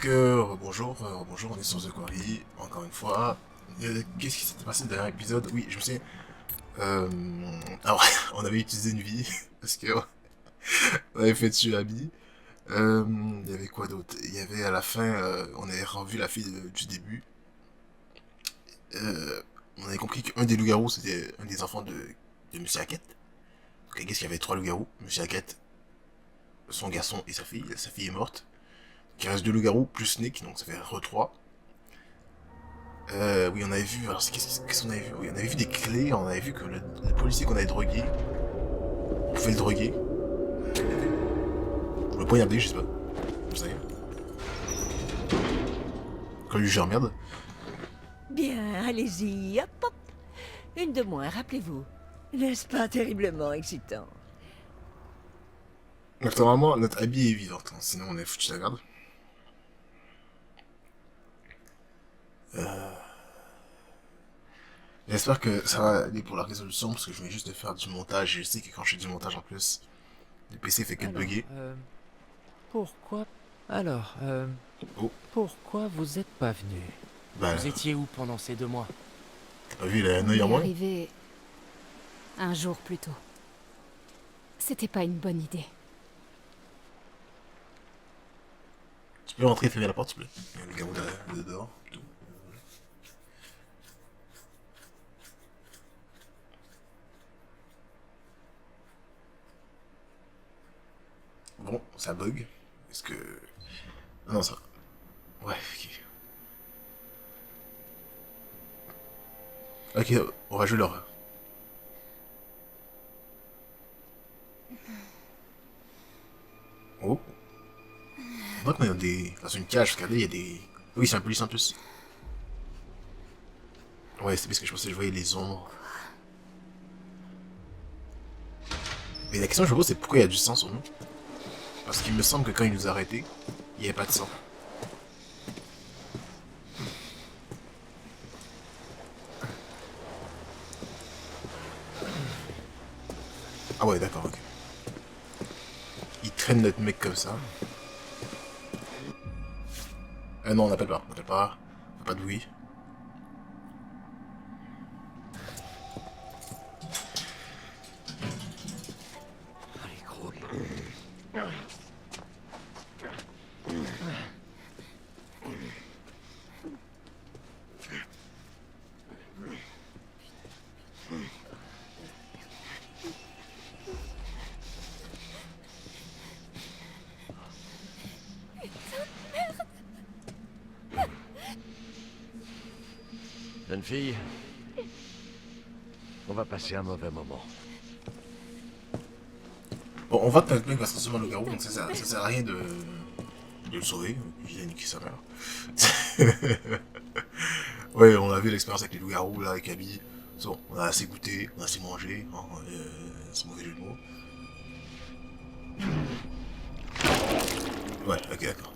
Bonjour, bonjour, on est sur The Quarry, encore une fois. Qu'est-ce qui s'était passé dans le dernier épisode? Oui, je me sais. Euh, alors, on avait utilisé une vie, parce que on avait fait tuer Abby. Il y avait quoi d'autre? Il y avait à la fin, on avait revu la fille du début. Euh, on avait compris qu'un des loups-garous, c'était un des enfants de Monsieur Hackett. Donc, qu'est-ce qu'il y avait trois loups-garous? Monsieur Hackett, son garçon et sa fille. Sa fille est morte. Donc, il reste deux loups-garous plus Nick, donc ça fait re-3. Oui, on avait vu. Alors, qu'est-ce qu'on avait vu? Oui, on avait vu des clés. On avait vu que le policier qu'on avait drogué, on pouvait le droguer. Ou le poignarder, je sais pas. Vous savez. Quand lui merde. Bien, allez-y, hop hop. Une de moins, rappelez-vous. N'est-ce pas terriblement excitant? Donc, normalement, notre habit est vivante. Hein, sinon, on est foutu la garde. J'espère que ça va aller pour la résolution parce que je viens juste de faire du montage. Et je sais que quand je fais du montage en plus, le PC fait que de Alors, bugger. pourquoi... Alors, Oh, pourquoi vous êtes pas venu? bah, Vous étiez où pendant ces 2 mois? t'as pas vu, il a un On œil en est moins. arrivé un jour plus tôt. C'était pas une bonne idée. Tu peux rentrer et fermer la porte, s'il te plaît. Il y a le garou de dehors. Tout. Bon, ça bug. Est-ce que. Non, ça. Ouais, ok. Ok, on va jouer l'horreur. Oh. On voit qu'on est dans une cage, regardez, il y a des. Oui, c'est un police en plus. Ouais, c'est parce que je pensais que je voyais les ombres. Mais la question que je me pose, c'est pourquoi il y a du sang sur nous? Parce qu'il me semble que quand il nous a arrêtés, il n'y avait pas de sang. Ah ouais, d'accord, ok. Il traîne notre mec comme ça. Non, on n'appelle pas, on n'appelle pas. Faut pas de bruit. Allez, gros. Jeune fille, on va passer un mauvais moment. Bon, on voit que notre mec va se transformer en loup-garou, donc ça sert à rien de le sauver. Il a niqué sa mère. Ouais, on a vu l'expérience avec les loups-garous, là, avec Abby. Bon, on a assez goûté, on a assez mangé. Hein, c'est mauvais jeu de mots. Ouais, ok, d'accord.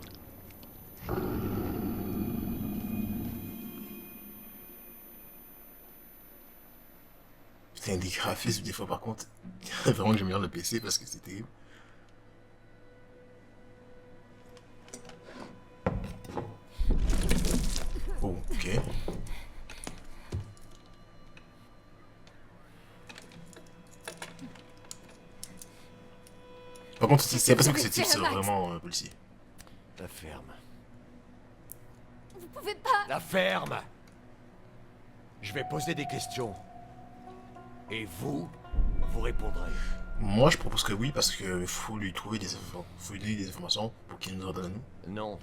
Putain, des graphismes, des fois, par contre. Vraiment que j'aime bien le PC parce que c'est terrible. Oh, ok. Par contre, c'est l'impression que ce type, c'est vraiment policier. La ferme. Vous pouvez pas... La ferme! Je vais poser des questions. Et vous répondrez. Moi, je propose que oui, parce que faut lui trouver faut lui donner des informations pour qu'il nous en donne à nous. Non.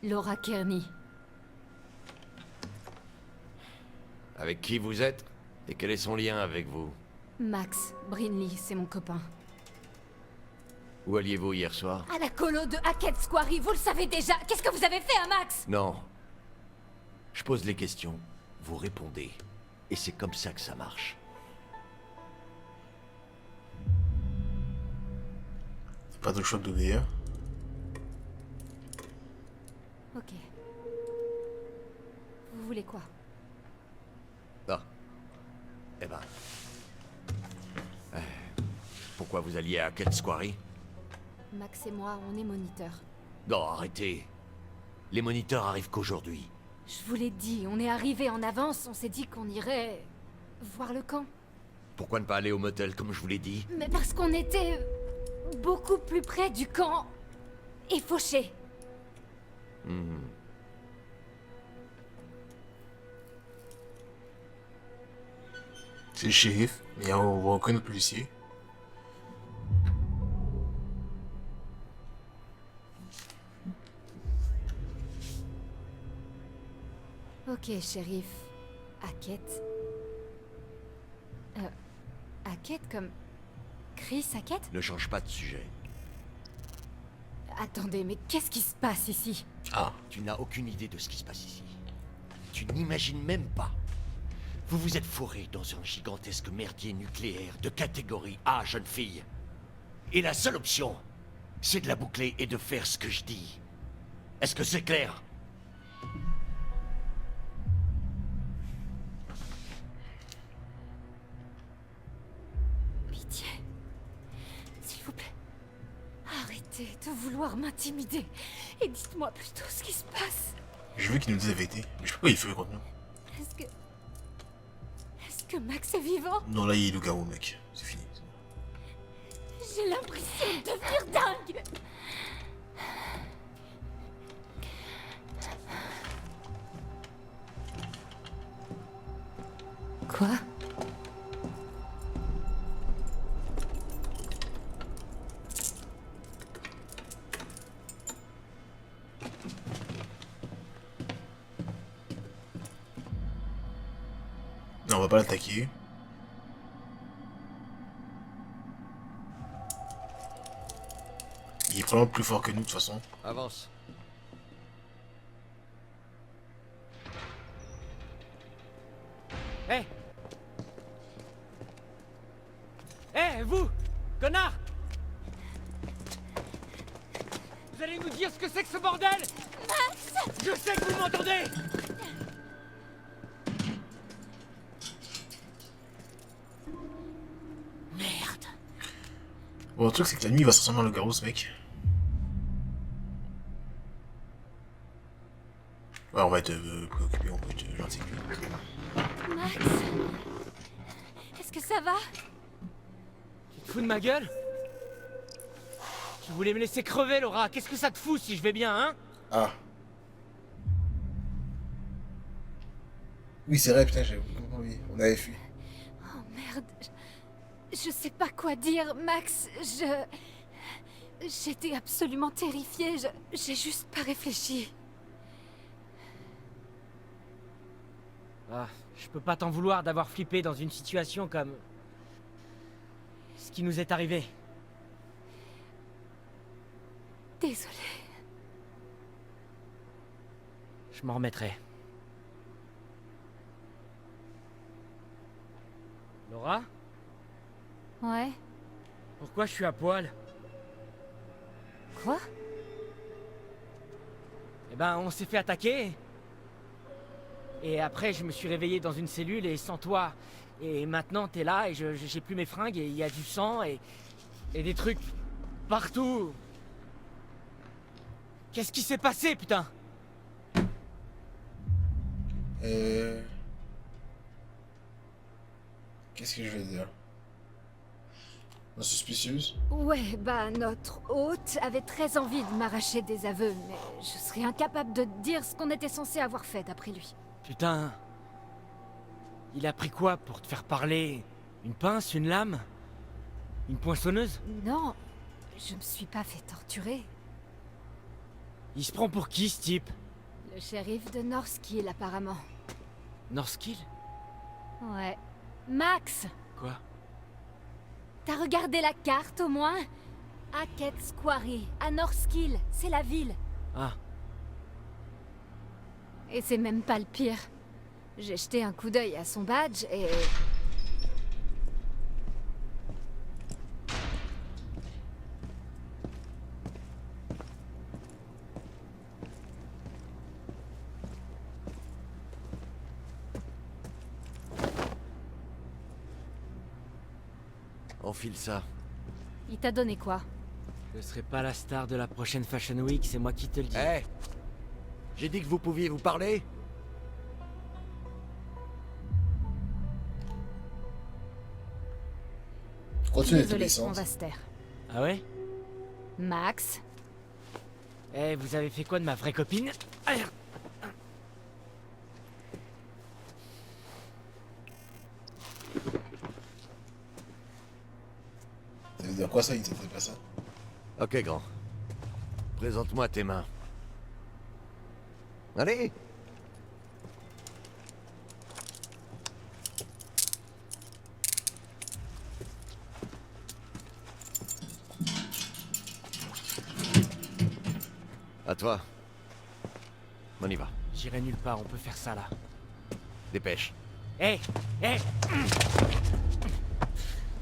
Laura Kearney. Avec qui vous êtes? Et quel est son lien avec vous? Max Brinley, c'est mon copain. Où alliez-vous hier soir? À la colo de Hackett's Quarry, vous le savez déjà. Qu'est-ce que vous avez fait à Max? Non. Je pose les questions, vous répondez. Et c'est comme ça que ça marche. Pas de choc d'ouvrière. Ok. Vous voulez quoi? Ah. Eh ben. pourquoi vous alliez à Hackett Quarry? Max et moi, on est moniteurs. Non, arrêtez. Les moniteurs arrivent qu'aujourd'hui. Je vous l'ai dit, on est arrivé en avance, on s'est dit qu'on irait... voir le camp. Pourquoi ne pas aller au motel comme je vous l'ai dit? Mais parce qu'on était... beaucoup plus près du camp... et fauché. C'est le shérif, mais on voit aucun autre policier. Ok, shérif. Hackett. Hackett comme... Chris Hackett? Ne change pas de sujet. Attendez, mais qu'est-ce qui se passe ici? Ah, Tu n'as aucune idée de ce qui se passe ici. Tu n'imagines même pas. Vous vous êtes fourré dans un gigantesque merdier nucléaire de catégorie A, jeune fille. Et la seule option, c'est de la boucler et de faire ce que je dis. Est-ce que c'est clair? Pitié. S'il vous plaît. Arrêtez de vouloir m'intimider. Et dites-moi plutôt ce qui se passe. je veux qu'il nous dise la vérité. Mais je sais pas, il fait contre nous. Est-ce que... Est-ce que Max est vivant? Non, là, il est loup-garou, mec. C'est fini. J'ai l'impression de devenir dingue. Quoi? Non, on va pas l'attaquer. Il est probablement plus fort que nous, de toute façon. Avance. Hé Hé, vous Connard Vous allez nous dire ce que c'est que ce bordel? Max! Je sais que vous m'entendez! Merde. Bon, le truc, c'est que la nuit, il va se ressembler à loup-garou, ce mec. Ouais, on va être préoccupé, on va être gentil. Max? Est-ce que ça va? Tu te fous de ma gueule? Tu voulais me laisser crever, Laura. Qu'est-ce que ça te fout si je vais bien, hein? Ah. Oui, c'est vrai, putain, j'avais complètement oublié. On avait fui. Oh merde. Je sais pas quoi dire, Max. J'étais absolument terrifiée. J'ai juste pas réfléchi. Ah, je peux pas t'en vouloir d'avoir flippé dans une situation comme... ce qui nous est arrivé. Désolée. Je m'en remettrai. Laura? Ouais? Pourquoi je suis à poil? Quoi? Eh ben, on s'est fait attaquer. Et après, je me suis réveillé dans une cellule et sans toi. Et maintenant, t'es là et j'ai plus mes fringues et il y a du sang et des trucs partout. Qu'est-ce qui s'est passé, putain? Qu'est-ce que je vais dire? La suspicieuse? Ouais, bah notre hôte avait très envie de m'arracher des aveux, mais je serais incapable de te dire ce qu'on était censé avoir fait d'après lui. Putain. Il a pris quoi pour te faire parler? Une pince, une lame? Une poinçonneuse? Non, je me suis pas fait torturer. Il se prend pour qui, ce type? Le shérif de Northkill, apparemment. Northkill? Ouais. Max! Quoi? T'as regardé la carte, au moins? Hackett Quarry, à Northkill, c'est la ville. Ah. Et c'est même pas le pire. J'ai jeté un coup d'œil à son badge et... Enfile ça. Il t'a donné quoi? Je serai pas la star de la prochaine Fashion Week, c'est moi qui te le dis. Eh, j'ai dit que vous pouviez vous parler. Continue d'être Désolé, on obéissante. va se taire. Ah ouais? Max, Eh, vous avez fait quoi de ma vraie copine? Aïe. Ça veut dire quoi ça, il ne fait pas ça? Ok, grand. Présente-moi tes mains. Allez. À toi. On y va. J'irai nulle part, on peut faire ça là. Dépêche. Eh, eh.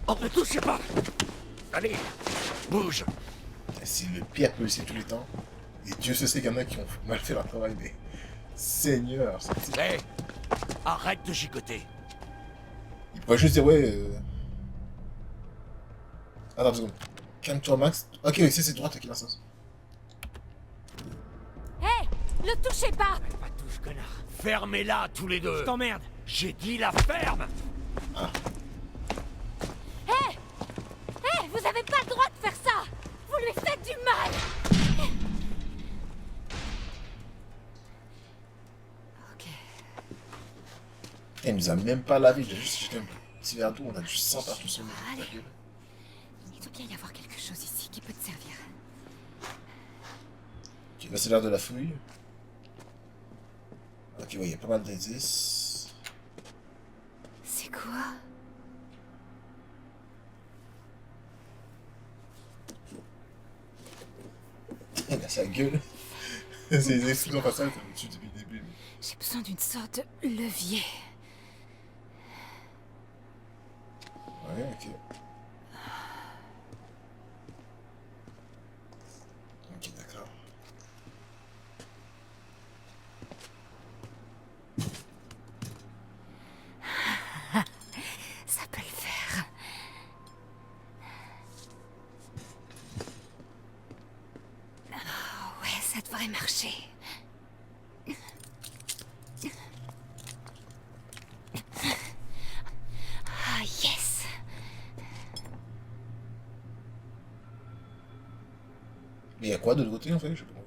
Oh, ne touchez pas. Allez, bouge. C'est le pire policier de tous les temps. Et Dieu sait qu'il y en a qui ont mal fait leur travail, mais... Seigneur, Eh, arrête de gigoter. il pourrait juste dire, ouais... Attends une seconde. Calme-toi, Max. Ok, oui, c'est droite qui lance ça. hé, le touchez pas! Pas touche, connard. Fermez-la tous les deux. Je t'emmerde. J'ai dit la ferme. Hé, vous avez pas le droit de faire ça! Vous lui faites du mal! Ok. Il nous a même pas lavé, il a juste jeté un petit verre d'eau, on a du sang partout sur Allez. la gueule. Il doit bien y avoir quelque chose ici qui peut te servir. Ok, là c'est l'heure de la fouille. Ok, ouais, il y a pas mal d'indices. C'est quoi? Il a sa gueule. C'est des explosions faciales, ça me tue depuis le début. J'ai besoin d'une sorte de levier. Ouais, ok. Ok, d'accord. Ça peut le faire. Oh, ouais, ça devrait marcher. Ah, yes! Mais il y a quoi de l'autre côté en fait? Je sais pas.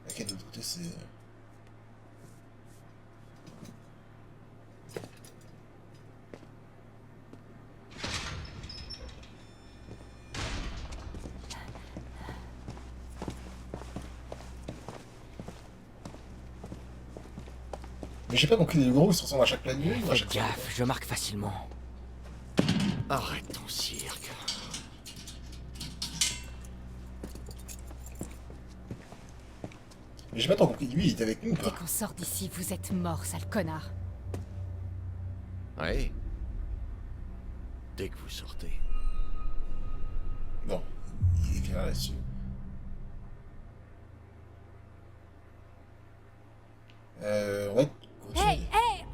Ok, de l'autre côté c'est. Mais j'ai pas compris, les gros ils se ressemblent à chaque planète ou à Faites chaque gaffe, je marque facilement. Arrête ton cirque. Mais j'ai pas trop compris, lui il était avec nous ou Dès pas? qu'on sort d'ici, vous êtes mort, sale connard. Ouais. Dès que vous sortez. Bon, il est clair là-dessus. Ouais, continue. Hey,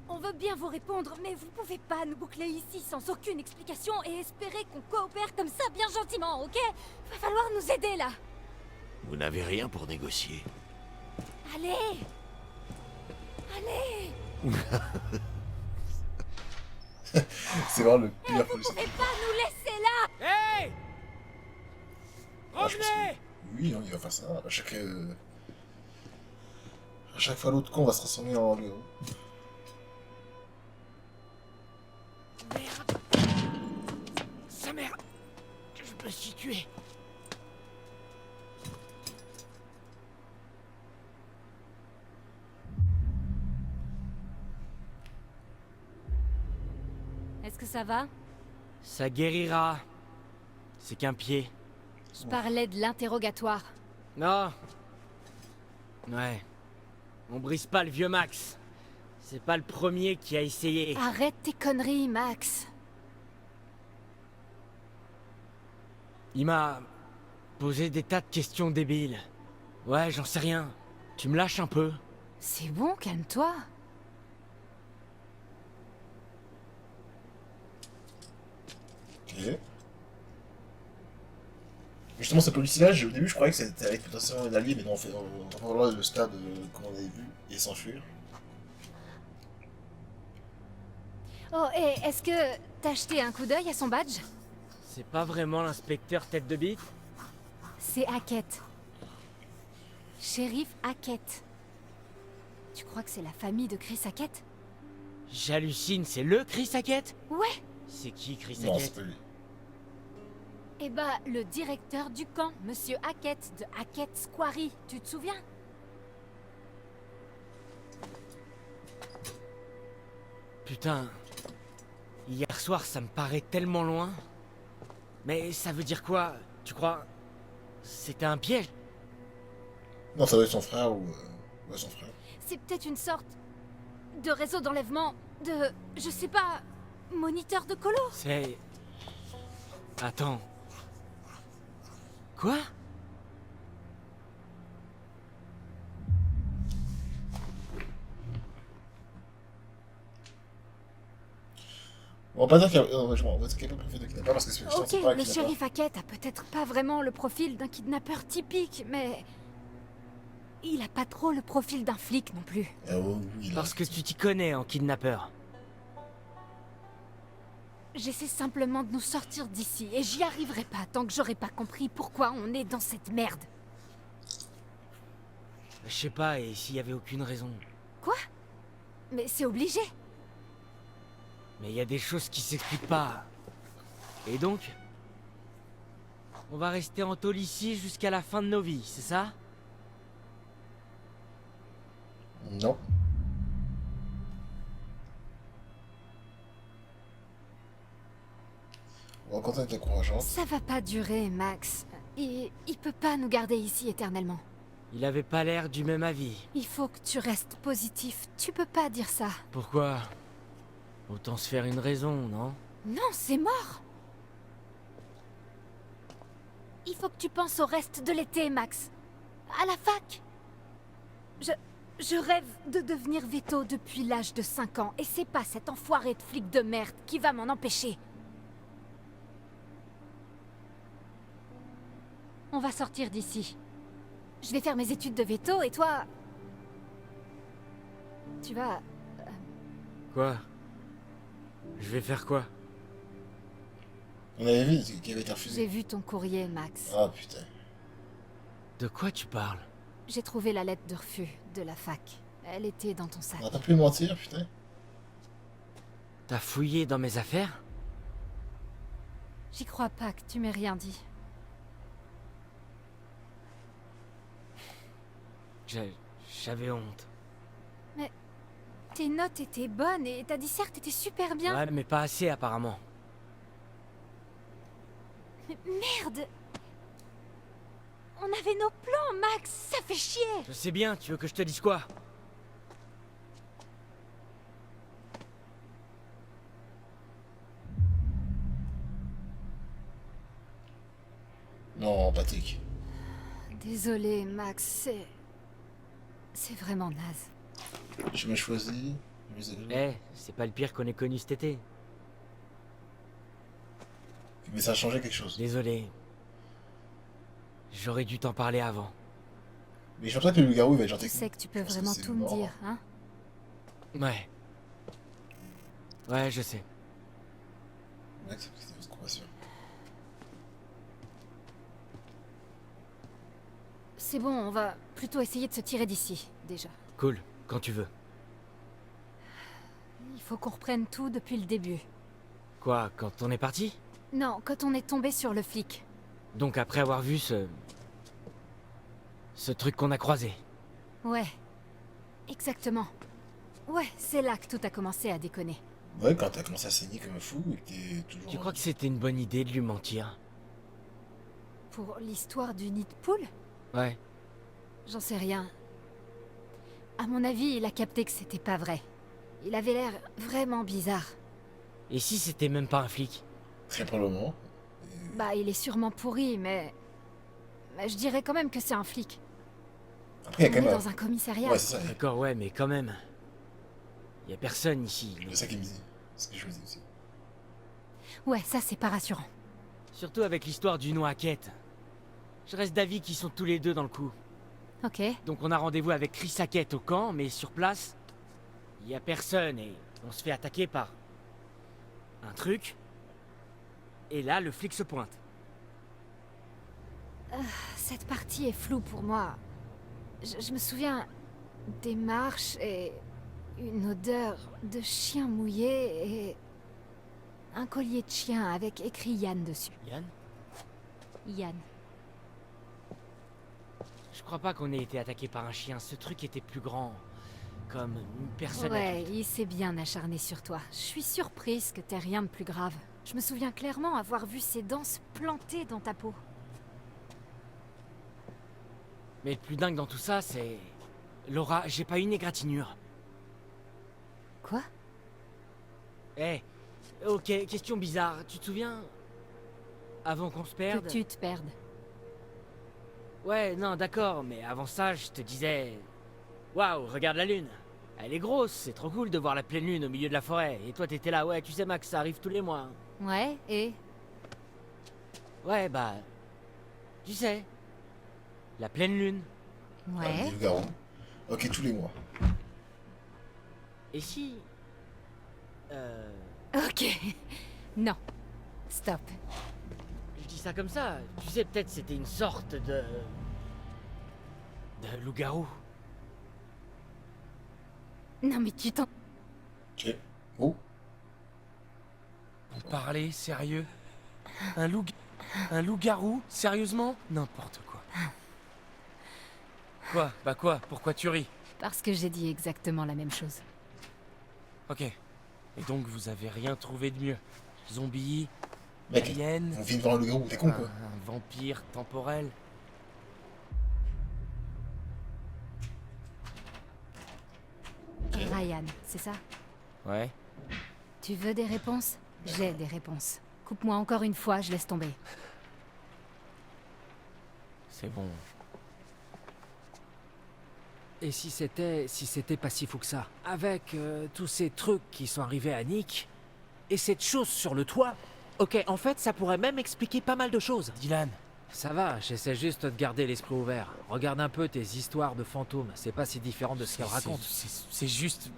on veut bien vous répondre, mais vous pouvez pas nous boucler ici sans aucune explication et espérer qu'on coopère comme ça bien gentiment, ok? Va falloir nous aider là. Vous n'avez rien pour négocier. Allez! Allez! C'est vraiment le pire Vous policier. pouvez pas nous laisser là! Hey! Ah, je pense Revenez! que- Oui, hein, il va faire ça. À chaque fois, l'autre con va se transformer en héros. Merde! Sa mère! Je me suis tué! Est-ce que ça va? Ça guérira. C'est qu'un pied. Je parlais de l'interrogatoire. Non. Ouais. On brise pas le vieux Max. C'est pas le premier qui a essayé. Arrête tes conneries, Max. Il m'a posé des tas de questions débiles. Ouais, j'en sais rien. Tu me lâches un peu. C'est bon, calme-toi. Ok. Justement, ce policier-là, au début, je croyais que c'était avec potentiellement un allié, mais non, on va voir le stade qu'on avait vu et s'enfuir. Oh, et est-ce que t'as jeté un coup d'œil à son badge? C'est pas vraiment l'inspecteur tête de bite? C'est Hackett. Shérif Hackett. Tu crois que c'est la famille de Chris Hackett? J'hallucine, c'est le Chris Hackett? Ouais. C'est qui Chris Non, Hackett? c'est pas lui. Eh bah, le directeur du camp, Monsieur Hackett, de Hackett's Quarry, tu te souviens? Putain. Hier soir, ça me paraît tellement loin. Mais ça veut dire quoi? Tu crois? C'était un piège? Non, ça doit être son frère ou... Ouais, son frère. C'est peut-être une sorte de réseau d'enlèvement, de... je sais pas... moniteur de colo? C'est... Attends. Quoi? On va pas dire qu'il y a... Non, on va dire qu'il y a quelqu'un qui fait de kidnappeur parce que c'est Ok, c'est pas un le kidnappeur. shérif Hackett a peut-être pas vraiment le profil d'un kidnappeur typique, mais... il a pas trop le profil d'un flic non plus. Ah oui, oui, là. Parce que tu t'y connais en kidnappeur. J'essaie simplement de nous sortir d'ici, et j'y arriverai pas tant que j'aurai pas compris pourquoi on est dans cette merde. Je sais pas, et s'il y avait aucune raison. Quoi? Mais c'est obligé. Mais il y a des choses qui s'expliquent pas. Et donc? On va rester en tôle ici jusqu'à la fin de nos vies, c'est ça? Non. On va continuer avec l'encourageante. Ça va pas durer, Max. Il peut pas nous garder ici éternellement. Il avait pas l'air du même avis. Il faut que tu restes positif. Tu peux pas dire ça. Pourquoi? Autant se faire une raison, non? Non, c'est mort. Il faut que tu penses au reste de l'été, Max. À la fac. Je rêve de devenir veto depuis l'âge de 5 ans, et c'est pas cet enfoiré de flic de merde qui va m'en empêcher. On va sortir d'ici. Je vais faire mes études de veto, et toi... tu vas... Quoi? Je vais faire quoi? On avait vu qu'il avait été J'ai refusé. vu ton courrier, Max. Ah putain. De quoi tu parles? J'ai trouvé la lettre de refus de la fac. Elle était dans ton sac. On a pas pu mentir, putain. T'as fouillé dans mes affaires? J'y crois pas que tu m'aies rien dit. J'avais honte. Tes notes étaient bonnes et ta disserte était super bien. Ouais, mais pas assez apparemment. Mais merde! On avait nos plans, Max! Ça fait chier! Je sais bien, tu veux que je te dise quoi? Non, Patrick. Désolé, Max, c'est vraiment naze. Je m'ai choisi. Eh, c'est pas le pire qu'on ait connu cet été. Mais ça a changé quelque chose. Désolé. J'aurais dû t'en parler avant. Mais je pense pas que le loup-garou il va être Tu gentil. sais que tu peux Parce que vraiment c'est tout me mort. dire, hein? Ouais. Ouais, je sais. Mec, c'est une compassion. C'est bon, on va plutôt essayer de se tirer d'ici, déjà. Cool, quand tu veux. Il faut qu'on reprenne tout depuis le début. Quoi, quand on est parti? Non, quand on est tombé sur le flic. Donc après avoir vu ce truc qu'on a croisé. Ouais. Exactement. Ouais, c'est là que tout a commencé à déconner. Ouais, quand t'as commencé à saigner comme un fou et que t'es toujours... Tu crois que c'était une bonne idée de lui mentir? Pour l'histoire du nid de poule? Ouais. J'en sais rien. À mon avis, il a capté que c'était pas vrai. Il avait l'air vraiment bizarre. Et si c'était même pas un flic? Très probablement. Bah, il est sûrement pourri, mais je dirais quand même que c'est un flic. Après, il y a On quand est même dans un commissariat. Ouais, c'est ça. D'accord, ouais, mais quand même. Y a personne ici. C'est ça qui me dit. C'est ce que je me dis aussi. Ouais, ça c'est pas rassurant. Surtout avec l'histoire du nom Hackett. Je reste d'avis qu'ils sont tous les deux dans le coup. Ok. Donc on a rendez-vous avec Chris Hackett au camp, mais sur place, y a personne et on se fait attaquer par un truc. Et là, le flic se pointe. Cette partie est floue pour moi. Je me souviens des marches et une odeur de chien mouillé et un collier de chien avec écrit Yann dessus. Yann? Yann. Je crois pas qu'on ait été attaqué par un chien. Ce truc était plus grand. Comme une personne Ouais, adulte. il s'est bien acharné sur toi. Je suis surprise que t'aies rien de plus grave. Je me souviens clairement avoir vu ses dents se planter dans ta peau. Mais le plus dingue dans tout ça, c'est... Laura, j'ai pas une égratignure. Quoi? Eh, ok, question bizarre. Tu te souviens... Avant qu'on se perde... Que tu te perdes. Ouais, non, d'accord, mais avant ça, je te disais... Waouh, regarde la lune. Elle est grosse, c'est trop cool de voir la pleine lune au milieu de la forêt. Et toi, t'étais là, ouais, tu sais, Max, ça arrive tous les mois. Ouais, et? Ouais, bah... Tu sais... La pleine lune. Ouais. Le garou. Ok, tous les mois. Et si... Ok. Non. Stop. Je dis ça comme ça. Tu sais, peut-être c'était une sorte de... loup-garou. Non mais tu t'en... Ok. Oh. Vous parlez sérieux? Un loup-garou? Sérieusement? N'importe quoi. Quoi? Bah quoi? Pourquoi tu ris? Parce que j'ai dit exactement la même chose. Ok. Et donc vous avez rien trouvé de mieux? Zombie? Mec, Alien? on vient de voir le garou, t'es con quoi. Un vampire temporel? Ryan, c'est ça? Ouais. Tu veux des réponses? J'ai des réponses. Coupe-moi encore une fois, je laisse tomber. C'est bon. Et si c'était pas si fou que ça? Avec tous ces trucs qui sont arrivés à Nick, et cette chose sur le toit? Ok, en fait, ça pourrait même expliquer pas mal de choses. Dylan, Ça va, j'essaie juste de garder l'esprit ouvert. Regarde un peu tes histoires de fantômes, c'est pas si différent de ce qu'elles racontent. c'est juste...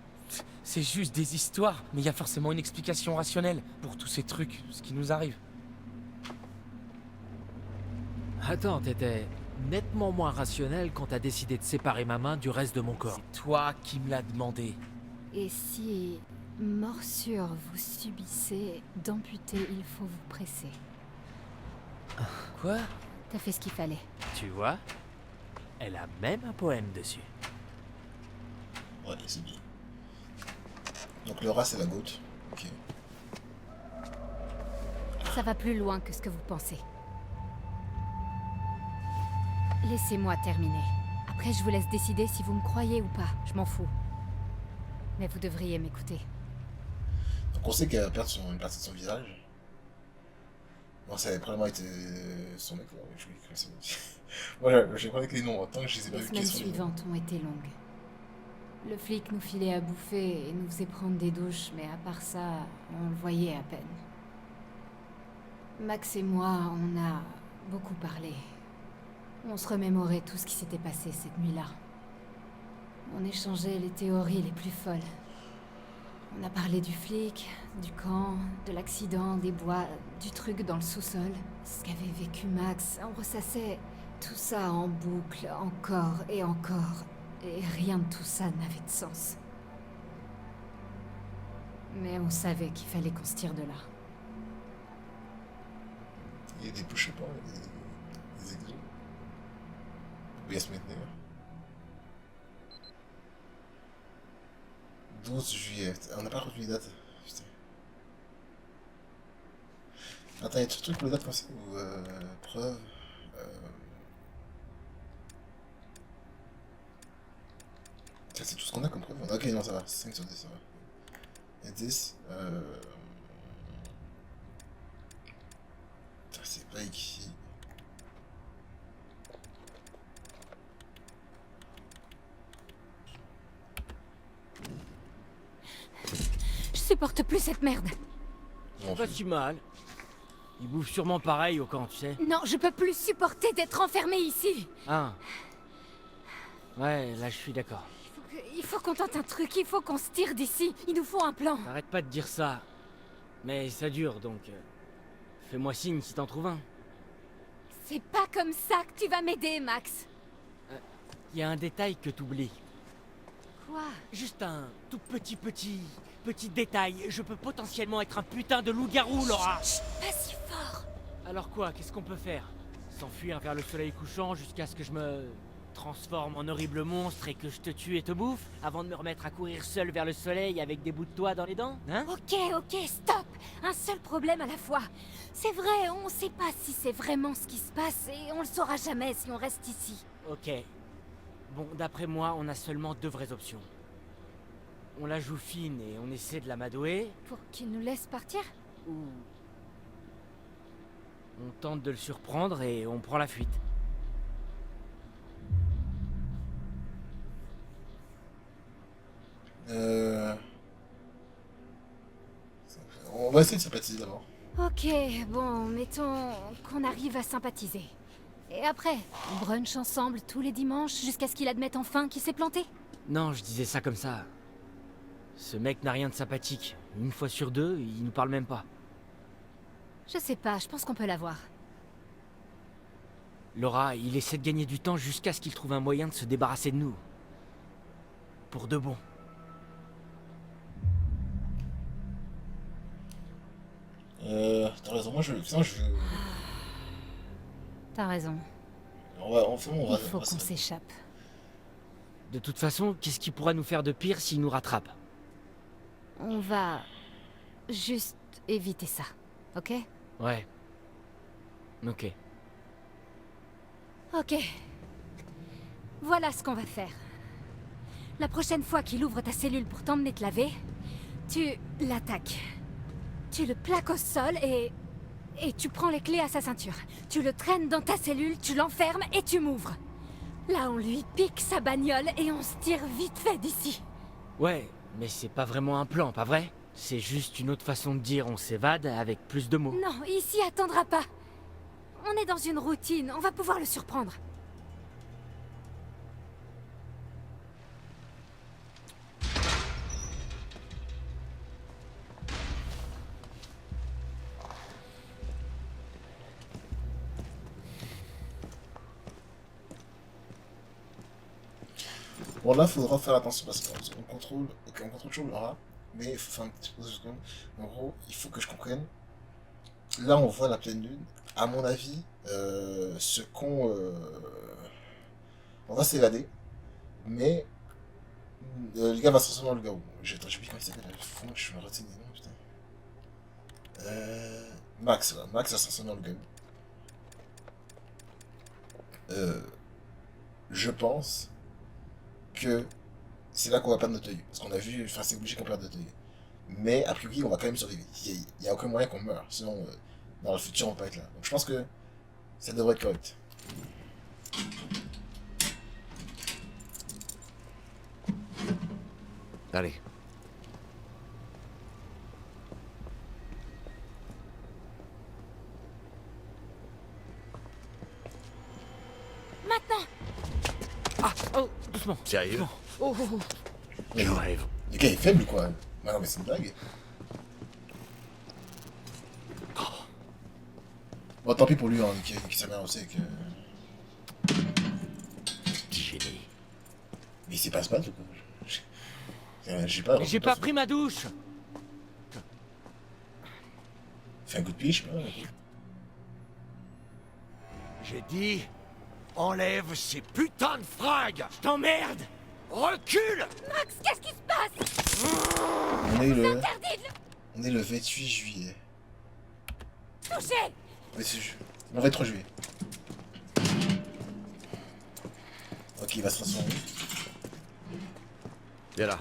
C'est juste des histoires, mais il y a forcément une explication rationnelle pour tous ces trucs, ce qui nous arrive. Attends, t'étais nettement moins rationnel quand t'as décidé de séparer ma main du reste de mon corps. C'est toi qui me l'as demandé. Et si... morsure vous subissez d'amputer, il faut vous presser. Quoi? T'as fait ce qu'il fallait. Tu vois? Elle a même un poème dessus. Ouais, c'est bien. Donc le rat c'est la goutte. Ok. Ça va plus loin que ce que vous pensez. Laissez-moi terminer. Après, je vous laisse décider si vous me croyez ou pas. Je m'en fous. Mais vous devriez m'écouter. Donc on sait qu'elle va perdre une partie de son visage. Bon, ça avait probablement été son mec là. Oui, je crois que c'est bon. Voilà, j'ai pas avec les noms. Tant que je les ai pas Les vus semaines qu'ils sont les noms. suivantes ont été longues. Le flic nous filait à bouffer et nous faisait prendre des douches, mais à part ça, on le voyait à peine. Max et moi, on a beaucoup parlé. On se remémorait tout ce qui s'était passé cette nuit-là. On échangeait les théories les plus folles. On a parlé du flic, du camp, de l'accident, des bois, du truc dans le sous-sol, ce qu'avait vécu Max. On ressassait tout ça en boucle, encore et encore, et rien de tout ça n'avait de sens. Mais on savait qu'il fallait qu'on se tire de là. Il y a des push pas, des exos. Il y a se maintenir. 12 juillet. On n'a pas retenu les dates. Putain. Attends, y a des trucs pour les dates comme ça? Ou preuve. Ça, c'est tout ce qu'on a comme preuve. Ok, non, ça va. 5 sur 10, ça va. Il y a 10. Putain, c'est pas écrit. supporte plus cette merde. Bon, Pas si mal. Ils bouffent sûrement pareil au camp, tu sais. Non, je peux plus supporter d'être enfermé ici. Ah. Ouais, là je suis d'accord. Il faut qu'on tente un truc, il faut qu'on se tire d'ici. Il nous faut un plan. Arrête pas de dire ça. Mais ça dure, donc... fais-moi signe si t'en trouves un. C'est pas comme ça que tu vas m'aider, Max. Il y a un détail que t'oublies. Quoi? Juste un tout petit détail. Je peux potentiellement être un putain de loup-garou, Laura. Pas si fort. Alors quoi, qu'est-ce qu'on peut faire? S'enfuir vers le soleil couchant jusqu'à ce que je me transforme en horrible monstre et que je te tue et te bouffe, avant de me remettre à courir seul vers le soleil avec des bouts de toit dans les dents, hein? Ok, stop. Un seul problème à la fois. C'est vrai, on sait pas si c'est vraiment ce qui se passe et on le saura jamais si on reste ici. Ok. Bon, d'après moi, on a seulement deux vraies options. On la joue fine et on essaie de l'amadouer, Pour qu'il nous laisse partir? ou... on tente de le surprendre et on prend la fuite. On va essayer de sympathiser d'abord. Ok, bon, mettons qu'on arrive à sympathiser. Et après, on brunch ensemble tous les dimanches jusqu'à ce qu'il admette enfin qu'il s'est planté. Non, je disais ça comme ça. Ce mec n'a rien de sympathique. Une fois sur deux, il nous parle même pas. Je sais pas, je pense qu'on peut l'avoir. Laura, il essaie de gagner du temps jusqu'à ce qu'il trouve un moyen de se débarrasser de nous. Pour de bon. T'as raison, moi je... Putain, je... T'as raison. Enfin, on va... Il faut qu'on s'échappe. De toute façon, qu'est-ce qui pourra nous faire de pire s'il nous rattrape? On va juste éviter ça, ok? Ouais. Ok. Ok. Voilà ce qu'on va faire. La prochaine fois qu'il ouvre ta cellule pour t'emmener te laver, tu l'attaques. Tu le plaques au sol et tu prends les clés à sa ceinture. Tu le traînes dans ta cellule, tu l'enfermes et tu m'ouvres. Là, on lui pique sa bagnole et on se tire vite fait d'ici. Ouais, mais c'est pas vraiment un plan, pas vrai? C'est juste une autre façon de dire on s'évade avec plus de mots. Non, il s'y attendra pas. On est dans une routine, on va pouvoir le surprendre. Bon, là, faudra faire attention parce qu'on contrôle... Ok, on contrôle toujours Laura, mais il faut faire un petit peu de seconde. En gros, il faut que je comprenne. Là, on voit la pleine lune. À mon avis, ce con... on va s'évader, mais... le gars va se transformer en loup-garou. J'ai oublié comment il s'appelle. Je me retiens des noms, putain. Max, là. Max va se transformer en loup-garou. Je pense que c'est là qu'on va perdre notre œil. Parce qu'on a vu, enfin c'est obligé qu'on perde notre œil. Mais a priori on va quand même survivre. Il n'y a aucun moyen qu'on meure. Sinon dans le futur on va pas être là. Donc je pense que ça devrait être correct. Allez. Maintenant! Ah, oh, doucement. Sérieux? Doucement. Oh, oh, oh. Mais Je rêve. le gars est faible quoi. Bah non mais c'est une blague. Bon tant pis pour lui hein, qui sa mère aussi que... Petit génie. Mais il s'est pas se battre quoi. J'ai pas... Mais j'ai pas pris ma douche. Fais un coup de pied, je sais pas. J'ai dit, enlève ces putains de fringues. Je t'emmerde. Recule. Max, qu'est-ce qui se passe? On est le... Interdit de On est le 28 juillet. le toucher! Mais c'est le 23 juillet. Ok, il va se transformer. Viens là.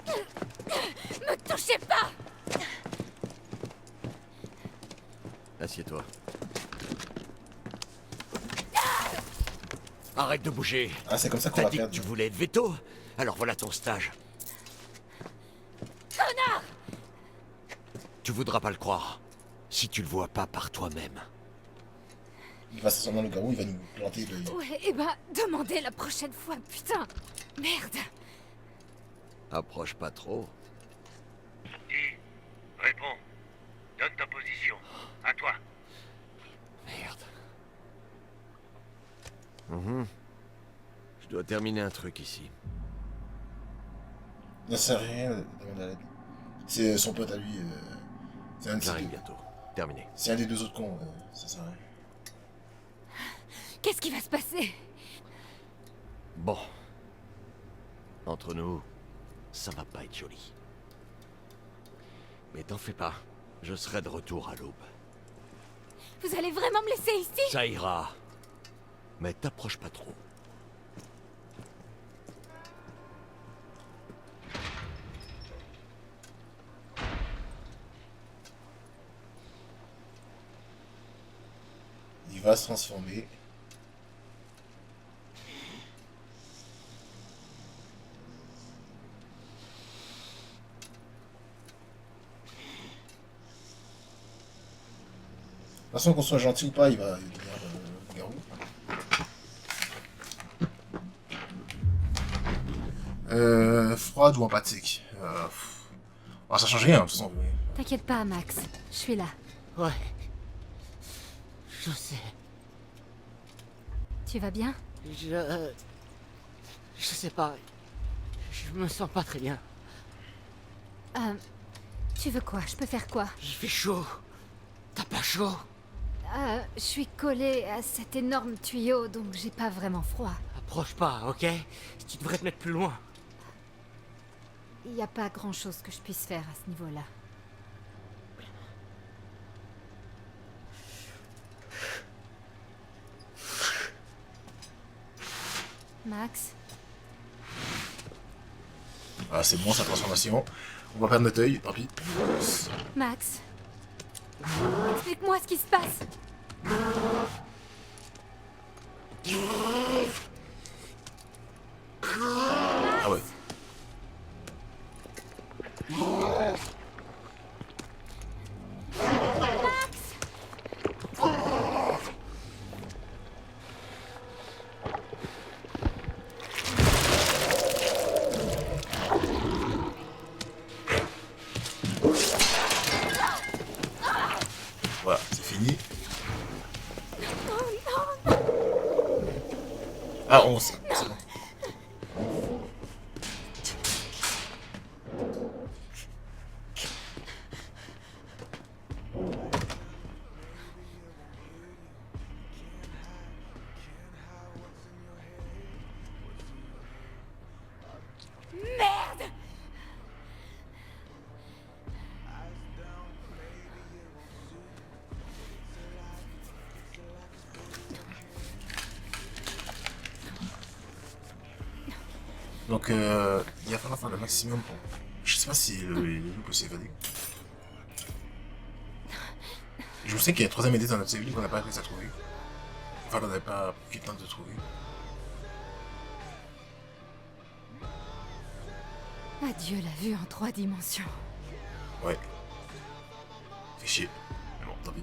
Me touchez pas! Assieds-toi. Arrête de bouger. Ah, c'est comme ça qu'on T'as va dit que perdre. tu voulais être veto. Alors voilà ton stage. Connard! Tu voudras pas le croire si tu le vois pas par toi-même. Il va s'asseoir dans le garou, il va nous planter l'œil. Ouais, et bah, demandez la prochaine fois, putain. Merde. Approche pas trop. Dis, réponds. Donne ta position. À toi. Merde. Je dois terminer un truc ici. Non, ça sert à rien de demander à la. C'est son pote à lui. C'est un de ces J'arrive deux. bientôt. Terminé. C'est un des deux autres cons. Ça sert à rien. Qu'est-ce qui va se passer? Bon. Entre nous, ça va pas être joli. Mais t'en fais pas. Je serai de retour à l'aube. Vous allez vraiment me laisser ici? Ça ira. Mais t'approche pas trop. Il va se transformer. De toute façon, qu'on soit gentil ou pas, il va devenir garou. Froide ou empathique ça change rien, de toute façon. T'inquiète pas, Max. Je suis là. Ouais. Je sais. Tu vas bien? Je sais pas. Je me sens pas très bien. Tu veux quoi? Je peux faire quoi? Il fait chaud. T'as pas chaud? Je suis collée à cet énorme tuyau, donc j'ai pas vraiment froid. Approche pas, ok? Tu devrais te mettre plus loin. Il n'y a pas grand-chose que je puisse faire à ce niveau-là. Max? Ah, c'est bon, sa transformation. On va perdre notre œil, tant pis. Max? Explique-moi ce qui se passe. Ah ouais. Voilà, c'est fini. Ah, 11. C'est bon. Merde! Donc, il va falloir faire le maximum pour... Je sais pas si le loup peut s'évader. Je sais qu'il y a un troisième indice dans notre cellule qu'on n'a pas réussi à trouver. Enfin, qu'on n'avait pas pris le temps de trouver. Adieu la vue en 3 dimensions. Ouais. Fait chier. Mais bon, tant pis.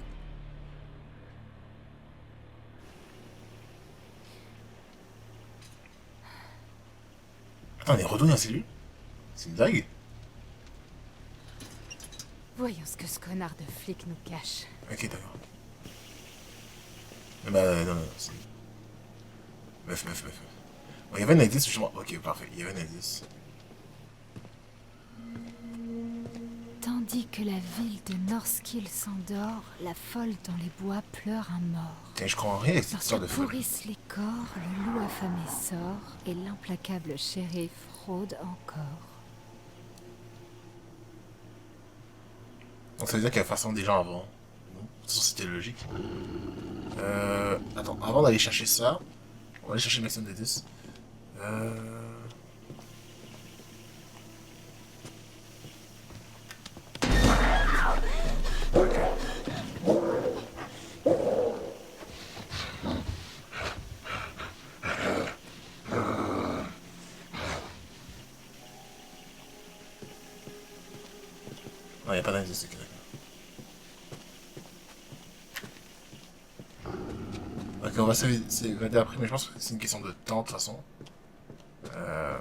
Attends, on est retourné dans la cellule? C'est une blague? Voyons ce que ce connard de flic nous cache. Ok, d'accord. Bah, non, c'est... Meuf. Bon, il y avait un indice, justement. Ok, parfait, il y avait un indice. Tandis que la ville de Northkill s'endort, la folle dans les bois pleure un mort. Tiens, je crois en rien avec cette histoire de Lorsque folie. pourrissent les corps, le loup affamé sort et l'implacable shérif fraude encore. Donc ça veut dire qu'il y a façon des gens avant. Non, de toute façon, c'était logique. Attends, avant d'aller chercher ça, on va aller chercher le maximum d'indices. Non, il n'y a pas d'indice, c'est correct. on va s'évader après, mais je pense que c'est une question de temps de toute façon. Euh...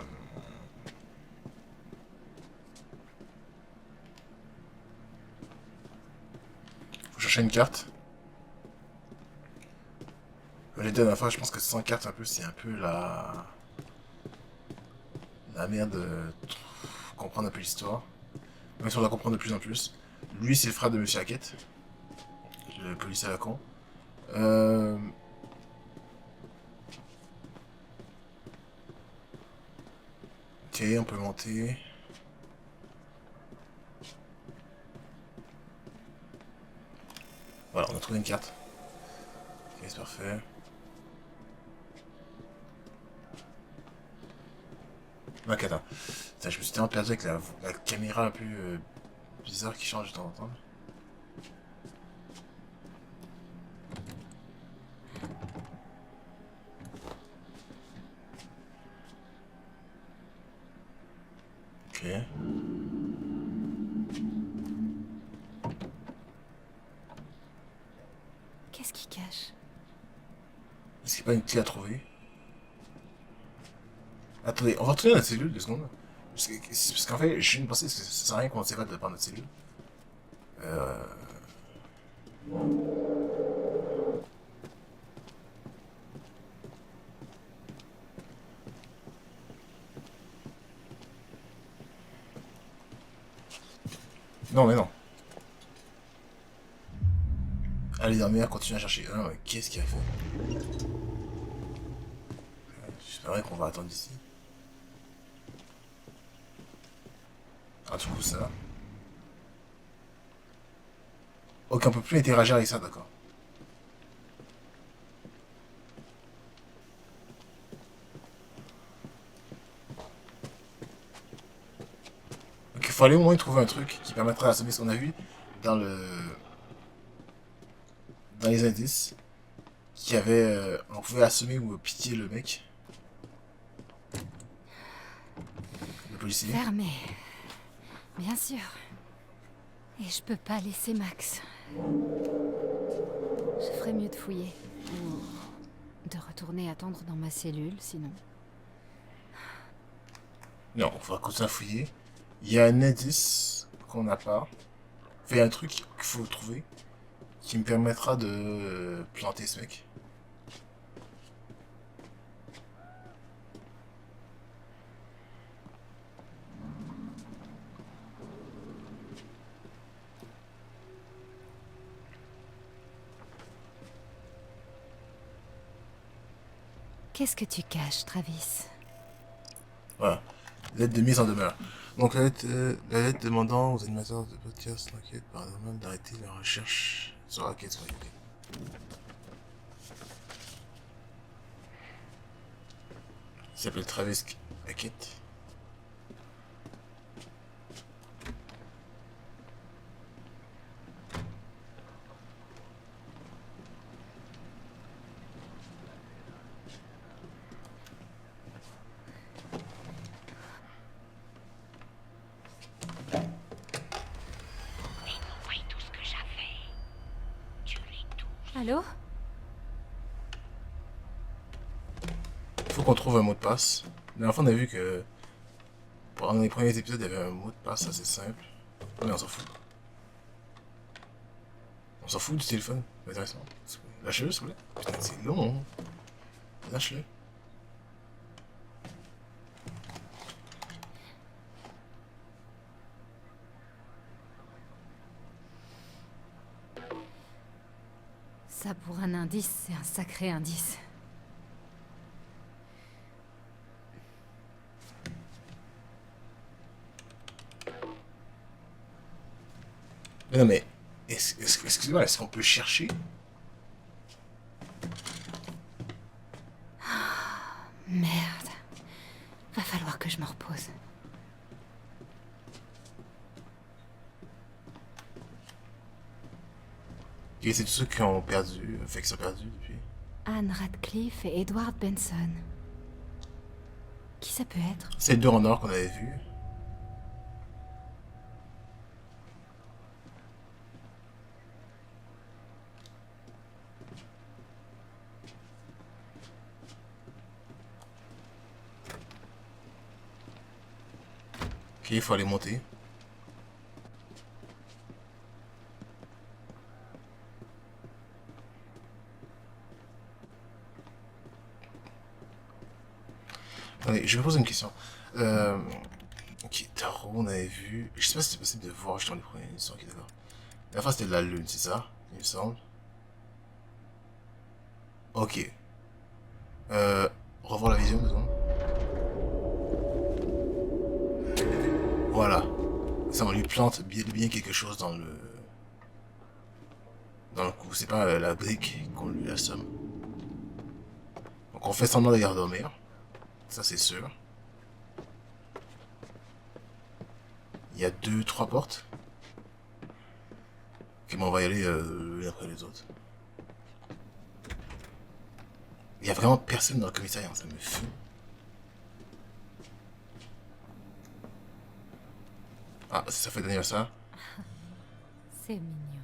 Faut chercher une carte. Comme j'ai dit la dernière fois, je pense que sans carte, un peu, c'est un peu la merde de comprendre un peu l'histoire. Même si on la comprend de plus en plus. Lui, c'est le frère de Monsieur Hackett, le policier à la con. Ok, on peut monter. Voilà, on a trouvé une carte. Ok, c'est parfait. Ok, attends. Putain, je me suis tellement perdu avec la caméra un peu bizarre qui change de temps en temps. Ok. Qu'est-ce qui cache? Est-ce qu'il n'y a pas une clé à trouver? Attendez, on va retourner dans notre cellule 2 secondes. Parce qu'en fait, je viens de penser que ça sert à rien qu'on s'évade de par notre cellule. Euh... Non, mais non. Allez, dormir, continue à chercher. Ah non, mais qu'est-ce qu'il a fait? J'espérais qu'on va attendre ici. Ah, du coup, ça. Ok, on peut plus interagir avec ça, d'accord. Donc il faut aller au moins trouver un truc qui permettra d'assommer ce qu'on a vu dans dans les indices. Qui avait... on pouvait assommer ou pitié le mec. Le policier. Fermé. Bien sûr. Et je peux pas laisser Max. Je ferais mieux de fouiller. Ou de retourner attendre dans ma cellule, sinon. Non, on va continuer à fouiller. Il y a un indice qu'on n'a pas. Enfin, il y a un truc qu'il faut trouver. Qui me permettra de planter ce mec. Qu'est-ce que tu caches, Travis? Voilà. Lettre de mise en demeure. Donc la lettre demandant aux animateurs de podcast d'enquête paranormale d'arrêter leur recherche sur la quête. Ok. Il s'appelle Travis Hackett. Allô? Faut qu'on trouve un mot de passe. La dernière fois, on a vu que pendant les premiers épisodes, il y avait un mot de passe assez simple. Mais on s'en fout. On s'en fout du téléphone. Intéressant. Lâchez-le, s'il vous plaît. Putain, c'est long. Hein. Lâche-le. Ça, pour un indice, c'est un sacré indice. Mais non, mais... Excusez-moi, est-ce qu'on peut chercher? Merde. Va falloir que je me repose. Et c'est tous ceux qui ont perdu, fait qui sont perdus depuis. Anne Radcliffe et Edward Benson. Qui ça peut être? C'est les deux en or qu'on avait vus. Ok, il faut aller monter. Allez, je vais poser une question. Ok, Tarot, on avait vu. Je sais pas si c'est possible de voir dans les premières émissions. Ok, d'accord. La fois, c'était de la lune, c'est ça? Il me semble. Ok. Revoir la vision, disons. Voilà. Ça, on lui plante bien quelque chose dans le... Dans le cou. C'est pas la brique qu'on lui assomme. Donc on fait semblant d'aller dormir. Ça, c'est sûr. Il y a 2, 3 portes. Ok, bon, on va y aller l'une après les autres. Il y a vraiment personne dans le commissariat, ça me fout. Ah, ça fait d'anniversaire. C'est mignon.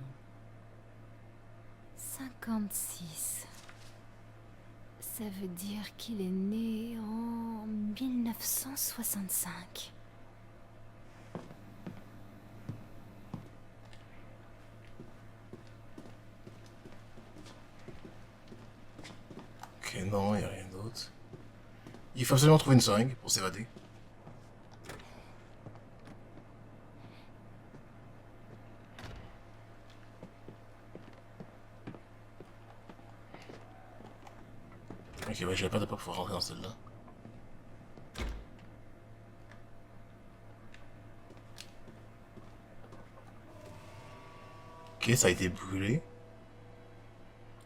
56. Ça veut dire qu'il est né en 1965. Ok, non, il n'y a rien d'autre. Il faut absolument trouver une seringue pour s'évader. Ok, ouais, j'avais pas de pas pouvoir rentrer dans celle-là. Ok, ça a été brûlé.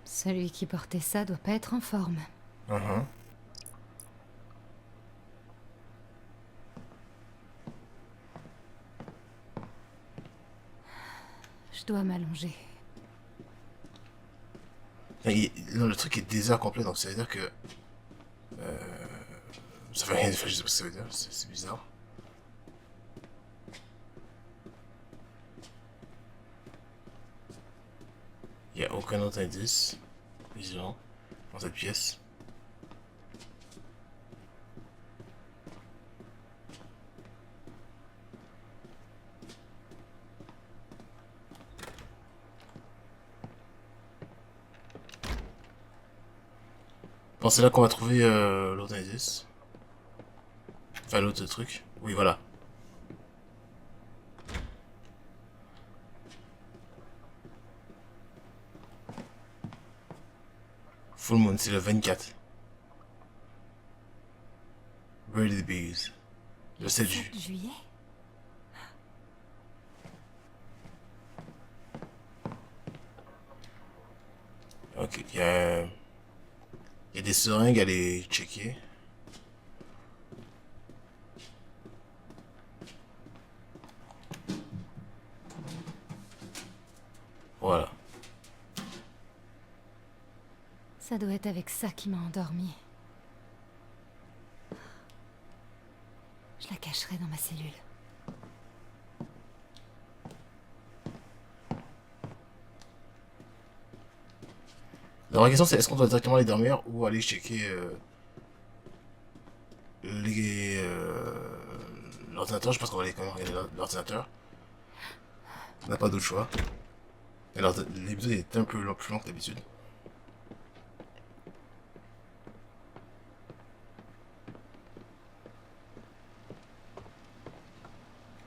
Celui qui portait ça doit pas être en forme. Uh-huh. Je dois m'allonger. Non, le truc est désert complet, donc ça veut dire que... ça veut rien dire, je sais pas ce que ça veut dire, c'est bizarre. Il n'y a aucun autre indice visuel dans cette pièce. Bon, c'est là qu'on va trouver l'autre indice. Enfin, l'autre truc. Oui, voilà. Full Moon, c'est le 24. Bird the Bees. Le 7 juillet. 7 juillet? Ok, il y a des seringues à aller checker. Voilà. Ça doit être avec ça qui m'a endormi. Je la cacherai dans ma cellule. La vraie question, c'est est-ce qu'on doit directement aller dormir ou aller checker l'ordinateur. Je pense qu'on va aller quand même regarder l'ordinateur. On n'a pas d'autre choix. Et l'épisode est un peu plus long que d'habitude.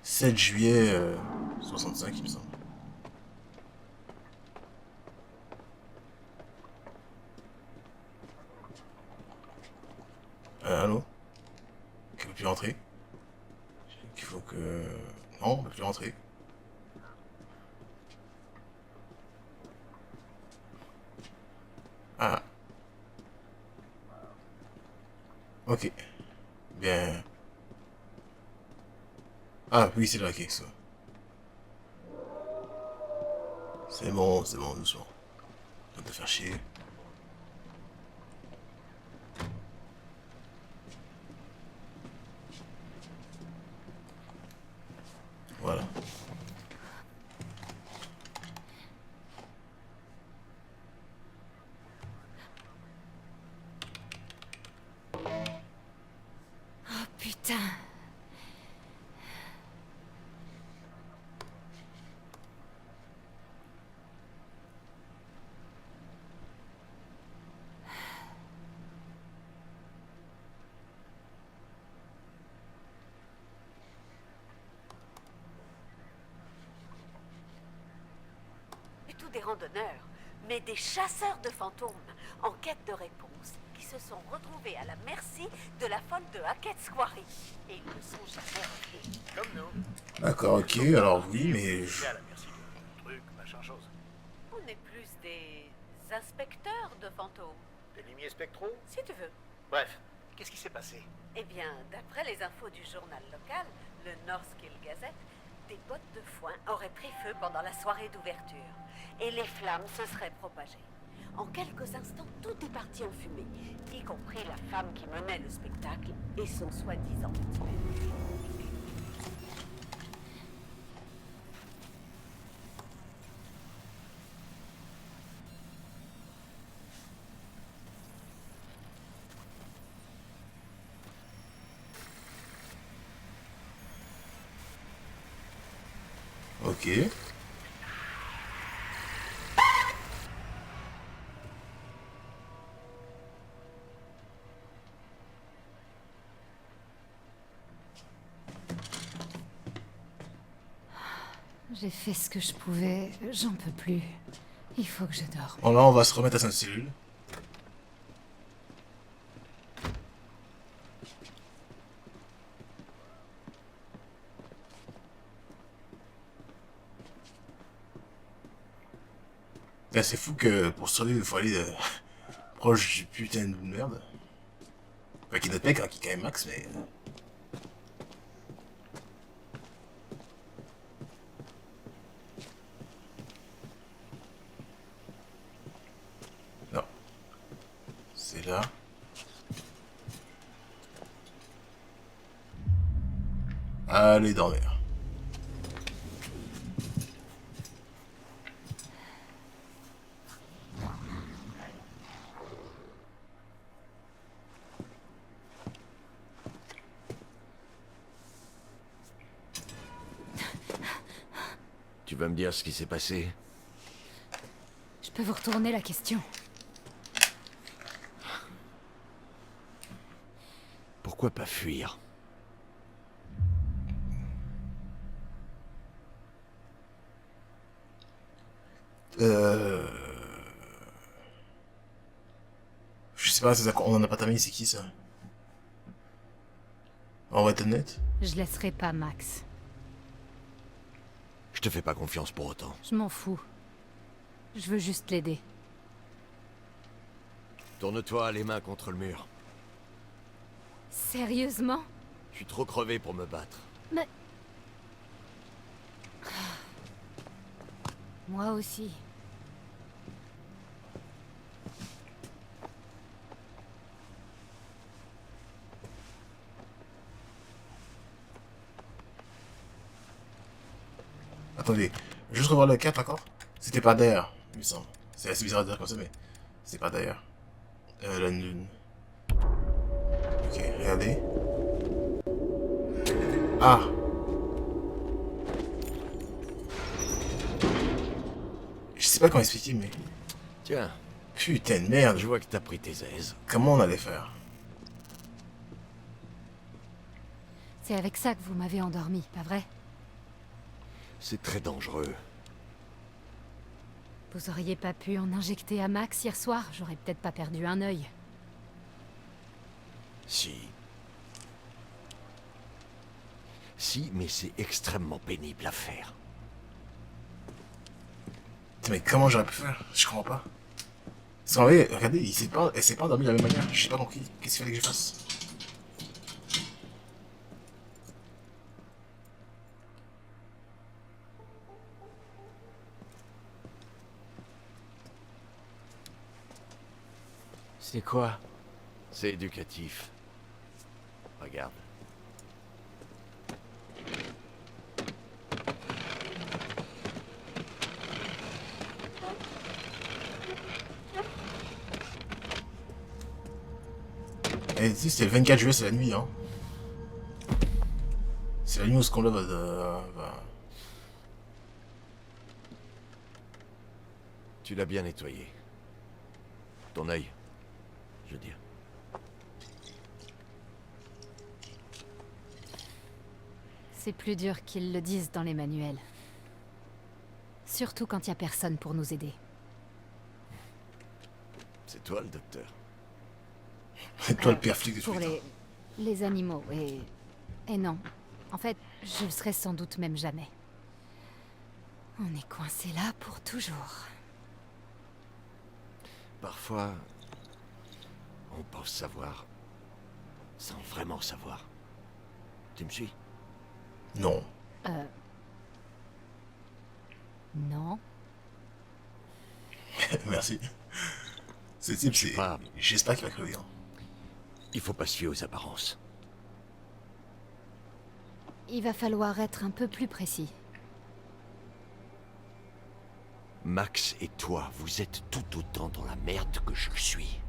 « 7 juillet 65, il me semble. Allô? Ok, on peut plus rentrer. Il faut que... Non, on peut plus rentrer. Ah. Ok. Bien. Ah, oui, c'est là, ok, ça. C'est bon, doucement. Pas te faire chier. Voilà. Oh putain. des randonneurs, mais des chasseurs de fantômes en quête de réponses qui se sont retrouvés à la merci de la folle de Hackett's Quarry. Et ils ne sont jamais revenus. Comme nous. D'accord, ok, alors oui, mais... C'est à la merci de truc, machin chose. On est plus des inspecteurs de fantômes, Des limiers spectraux? si tu veux. Bref, qu'est-ce qui s'est passé? Eh bien, d'après les infos du journal local, le Northkill Gazette, des bottes de foin auraient pris feu pendant la soirée d'ouverture. Et les flammes se seraient propagées. En quelques instants, tout est parti en fumée, y compris la femme qui menait le spectacle et son soi-disant petit bébé. Ok. J'ai fait ce que je pouvais, j'en peux plus. Il faut que je dorme. Bon, là, on va se remettre à sa cellule. Là, c'est fou que pour survivre, il faut aller proche du putain de merde. Enfin, qui est notre mec, hein, qui est quand même Max, mais... Non. C'est là. Allez dormir. Tu vas me dire ce qui s'est passé? Je peux vous retourner la question. Pourquoi pas fuir? Je sais pas, on en a pas terminé, c'est qui ça? On va être honnête. Je laisserai pas Max. Je te fais pas confiance pour autant. Je m'en fous. Je veux juste l'aider. Tourne-toi les mains contre le mur. Sérieusement? Je suis trop crevé pour me battre. Mais... Moi aussi. Attendez, juste revoir le cap encore. C'était pas d'ailleurs, il me semble. C'est assez bizarre de dire comme ça, mais c'est pas d'ailleurs. La lune. Ok, regardez. Ah! Je sais pas comment expliquer, mais... Tiens, Putain de merde, je vois que t'as pris tes aises. comment on allait faire? C'est avec ça que vous m'avez endormi, pas vrai? C'est très dangereux. Vous auriez pas pu en injecter à Max hier soir? J'aurais peut-être pas perdu un œil. Si. Si, mais c'est extrêmement pénible à faire. Putain, mais comment j'aurais pu faire? Je comprends pas. Parce qu'en vrai, regardez, elle s'est pas endormie de la même manière. J'ai pas compris. Qu'est-ce qu'il fallait que je fasse? C'est quoi? C'est éducatif. Regarde. Et tu sais, c'est le 24 juillet, c'est la nuit, hein. C'est la nuit où ce qu'on là va... Tu l'as bien nettoyé. Ton œil, je veux dire. C'est plus dur qu'ils le disent dans les manuels. Surtout quand il y a personne pour nous aider. C'est toi le docteur. C'est toi le pire flic de tous Pour les temps. les animaux, et non. En fait, je le serai sans doute même jamais. On est coincé là pour toujours. Parfois, on pense savoir sans vraiment savoir. Tu me suis? Non. Non. Merci. Ce type, Je sais c'est... pas. J'espère qu'il va crever. Hein. Il faut pas se fier aux apparences. Il va falloir être un peu plus précis. Max et toi, vous êtes tout autant dans la merde que je le suis.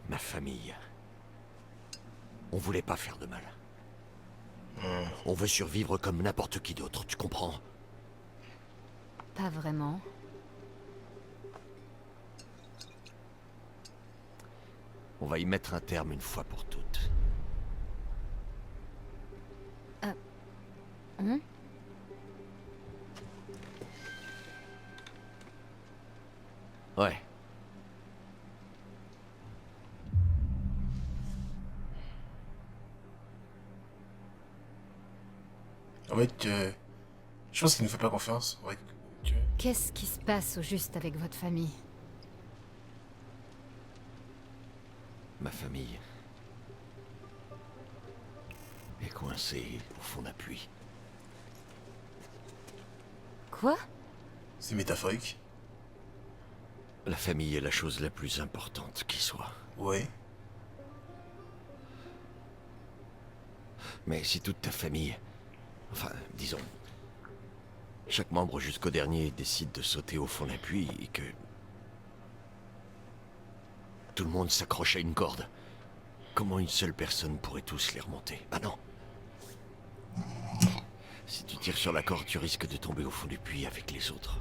Ma famille. On voulait pas faire de mal. On veut survivre comme n'importe qui d'autre, tu comprends? Pas vraiment. On va y mettre un terme une fois pour toutes. Hein? Ouais. En fait, je pense qu'il ne fait pas confiance. Ouais, Qu'est-ce qui se passe au juste avec votre famille? Ma famille est coincée au fond d'appui. Quoi? c'est métaphorique. La famille est la chose la plus importante qui soit. Ouais. Mais si toute ta famille, enfin, disons, chaque membre jusqu'au dernier décide de sauter au fond d'appui et que tout le monde s'accroche à une corde, comment une seule personne pourrait tous les remonter? Ah non. Si tu tires sur la corde, tu risques de tomber au fond du puits avec les autres.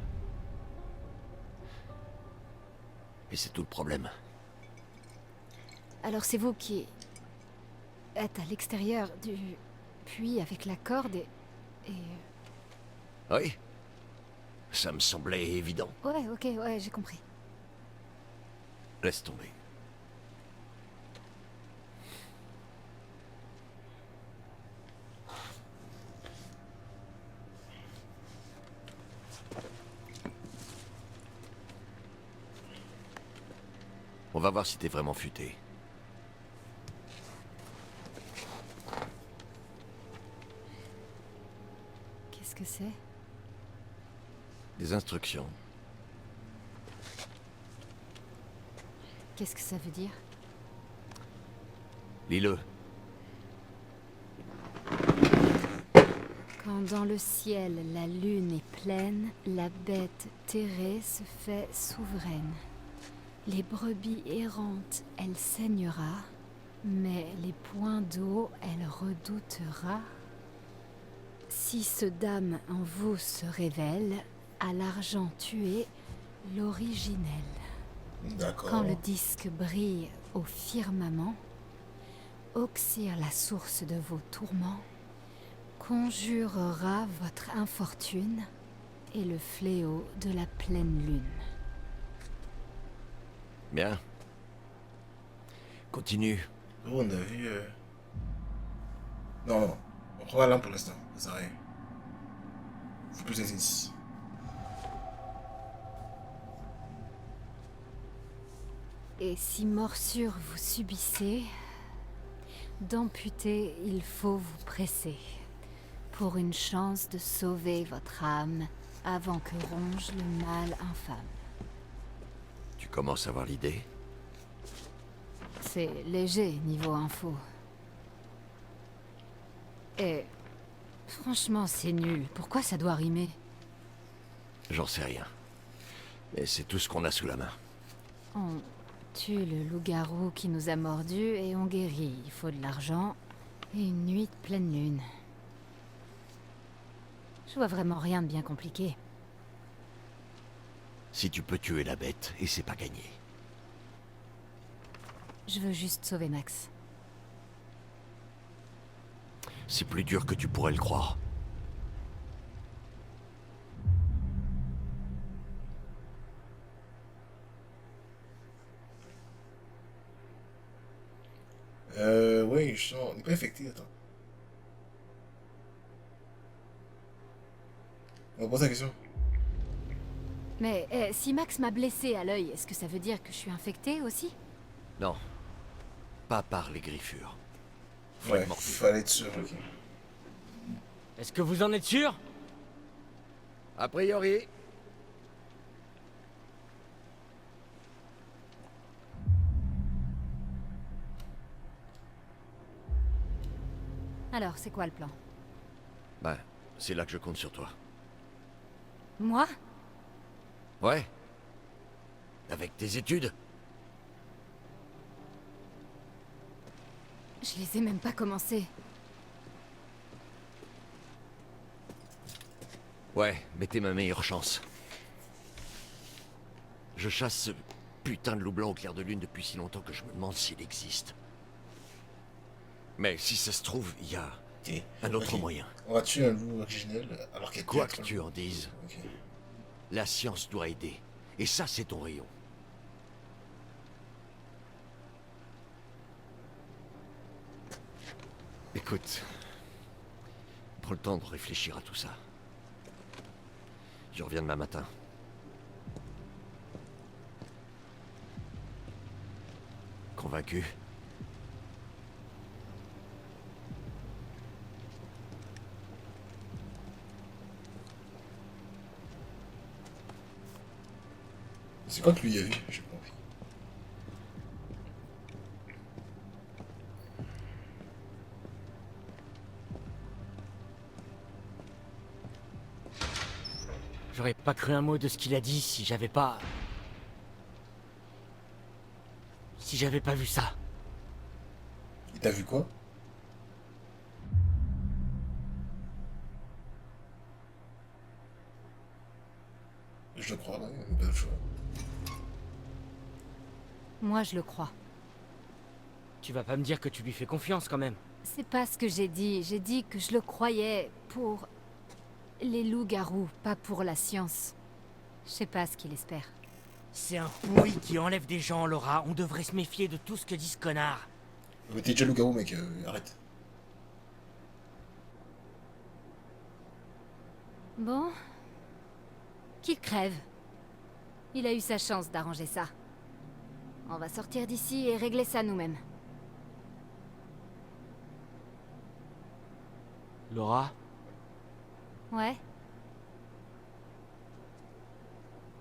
Et c'est tout le problème. Alors c'est vous qui êtes à l'extérieur du puits avec la corde et... Oui. Ça me semblait évident. Ouais, ok, ouais, j'ai compris. Laisse tomber. On va voir si t'es vraiment futé. Qu'est-ce que c'est? Des instructions. Qu'est-ce que ça veut dire? Lis-le. Quand dans le ciel la lune est pleine, la bête terrée se fait souveraine. Les brebis errantes, elle saignera, mais les points d'eau, elle redoutera. Si ce dame en vous se révèle, à l'argent tué, l'originel. D'accord. Quand le disque brille au firmament, oxyre la source de vos tourments, conjurera votre infortune et le fléau de la pleine lune. Bien. Continue. Oh, on a vu... Non, non. On prend là pour l'instant. Ça sert à rien. Faut plus être ici. Et si morsure vous subissez, d'amputer, il faut vous presser, pour une chance de sauver votre âme avant que ronge le mal infâme. Tu commences à avoir l'idée? C'est léger niveau info. Et franchement, c'est nul. Pourquoi ça doit rimer? J'en sais rien. Mais c'est tout ce qu'on a sous la main. On tue le loup-garou qui nous a mordus et on guérit. Il faut de l'argent et une nuit de pleine lune. Je vois vraiment rien de bien compliqué. Si tu peux tuer la bête, et c'est pas gagné. Je veux juste sauver Max. C'est plus dur que tu pourrais le croire. Ouais, je sens... On n'est pas infecté, attends. On va poser la question. Mais si Max m'a blessé à l'œil, est-ce que ça veut dire que je suis infectée aussi? Non. Pas par les griffures. Faut Ouais, être mordu. fallait être sûr, ok. Est-ce que vous en êtes sûr? A priori. Alors, c'est quoi le plan? Ben, c'est là que je compte sur toi. Moi? Ouais. Avec tes études. Je les ai même pas commencées. Ouais, mais t'es ma meilleure chance. Je chasse ce putain de loup blanc au clair de lune depuis si longtemps que je me demande s'il existe. Mais si ça se trouve, il y a Ok. un autre Ok. moyen. On va tuer un loup originel, alors qu'il y a Quoi quatre, que hein. tu en dises, Ok. la science doit aider. Et ça, c'est ton rayon. Écoute, prends le temps de réfléchir à tout ça. Je reviens demain matin. Convaincu? C'est quoi que lui a vu? J'ai pas compris. J'aurais pas cru un mot de ce qu'il a dit si j'avais pas... Si j'avais pas vu ça. Il t'a vu quoi? Je le crois, ouais, pas le choix. Moi, je le crois. Tu vas pas me dire que tu lui fais confiance quand même. C'est pas ce que j'ai dit. J'ai dit que je le croyais pour les loups-garous, pas pour la science. Je sais pas ce qu'il espère. C'est un pourri qui enlève des gens, Laura. On devrait se méfier de tout ce que dit ce connard. Mais t'es déjà loup-garou, mec, arrête. Bon. Qu'il crève. Il a eu sa chance d'arranger ça. On va sortir d'ici et régler ça nous-mêmes. Laura, Ouais?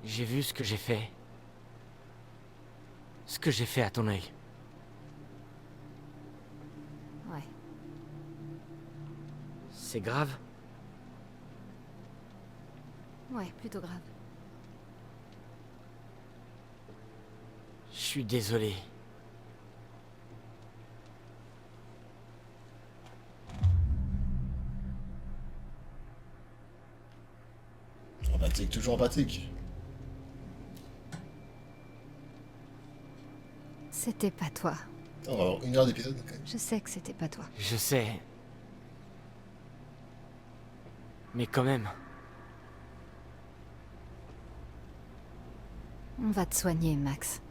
j'ai vu ce que j'ai fait. Ce que j'ai fait à ton œil. Ouais. C'est grave? Ouais, plutôt grave. Je suis désolé. Empathique, toujours empathique. C'était pas toi. On va avoir 1 heure d'épisode, quand même. Je sais que c'était pas toi. Je sais. Mais quand même. On va te soigner, Max.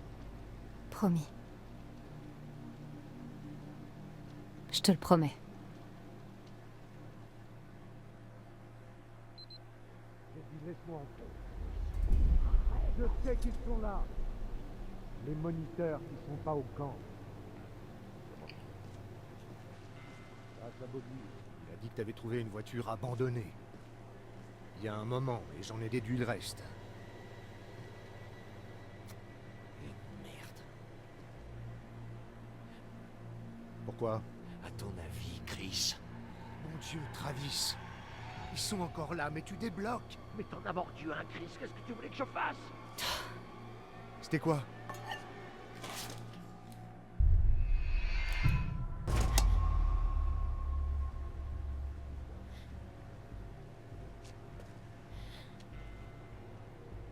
Promis. Je te le promets. Je sais qu'ils sont là. Les moniteurs qui sont pas au camp. Grâce à Bobby, il a dit que t'avais trouvé une voiture abandonnée. Il y a un moment, et j'en ai déduit le reste. Merde. Pourquoi? À ton avis, Chris? Mon Dieu, Travis. Ils sont encore là, mais tu débloques. Mais t'en as mordu un, Chris. Qu'est-ce que tu voulais que je fasse? C'était quoi?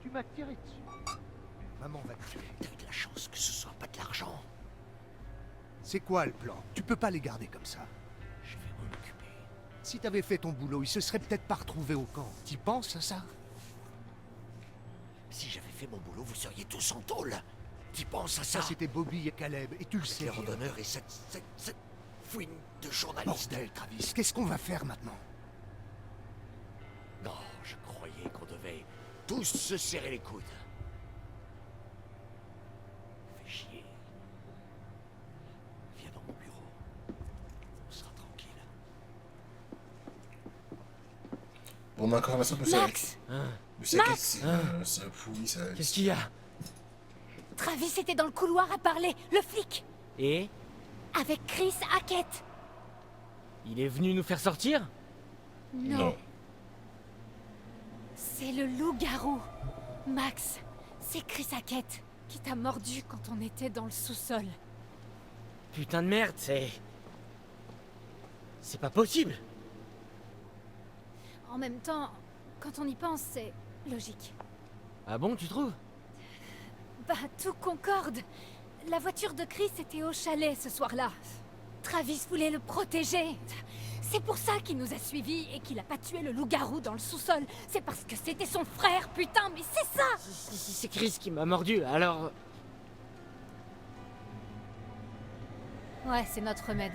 Tu m'as tiré dessus. Maman va te tuer. T'as eu de la chance que ce soit pas de l'argent. C'est quoi le plan? Tu peux pas les garder comme ça. Je vais m'en occuper. Si t'avais fait ton boulot, ils se seraient peut-être pas retrouvés au camp. T'y penses à ça? Si j'avais fait mon boulot, vous seriez tous en tôle. T'y penses à ça? Ça, c'était Bobby et Caleb, et tu le sais Les bien. randonneurs et cette fouine de journalistes. Bordel, Travis, qu'est-ce qu'on va faire maintenant? Non, je croyais qu'on devait tous se serrer les coudes. Fais chier. Viens dans mon bureau. On sera tranquille. Bon, on a information que Max! Mais c'est c'est un pourri, ça. Qu'est-ce qu'il y a? Travis était dans le couloir à parler, le flic! Et Avec Chris Hackett! il est venu nous faire sortir? Non. C'est le loup-garou. Max, c'est Chris Hackett qui t'a mordu quand on était dans le sous-sol. Putain de merde, c'est pas possible. En même temps, quand on y pense, c'est logique. Ah bon, tu trouves? Bah, tout concorde. La voiture de Chris était au chalet ce soir-là. Travis voulait le protéger. C'est pour ça qu'il nous a suivis et qu'il a pas tué le loup-garou dans le sous-sol. C'est parce que c'était son frère, putain, mais c'est ça! Si c'est Chris qui m'a mordu, alors... Ouais, c'est notre remède.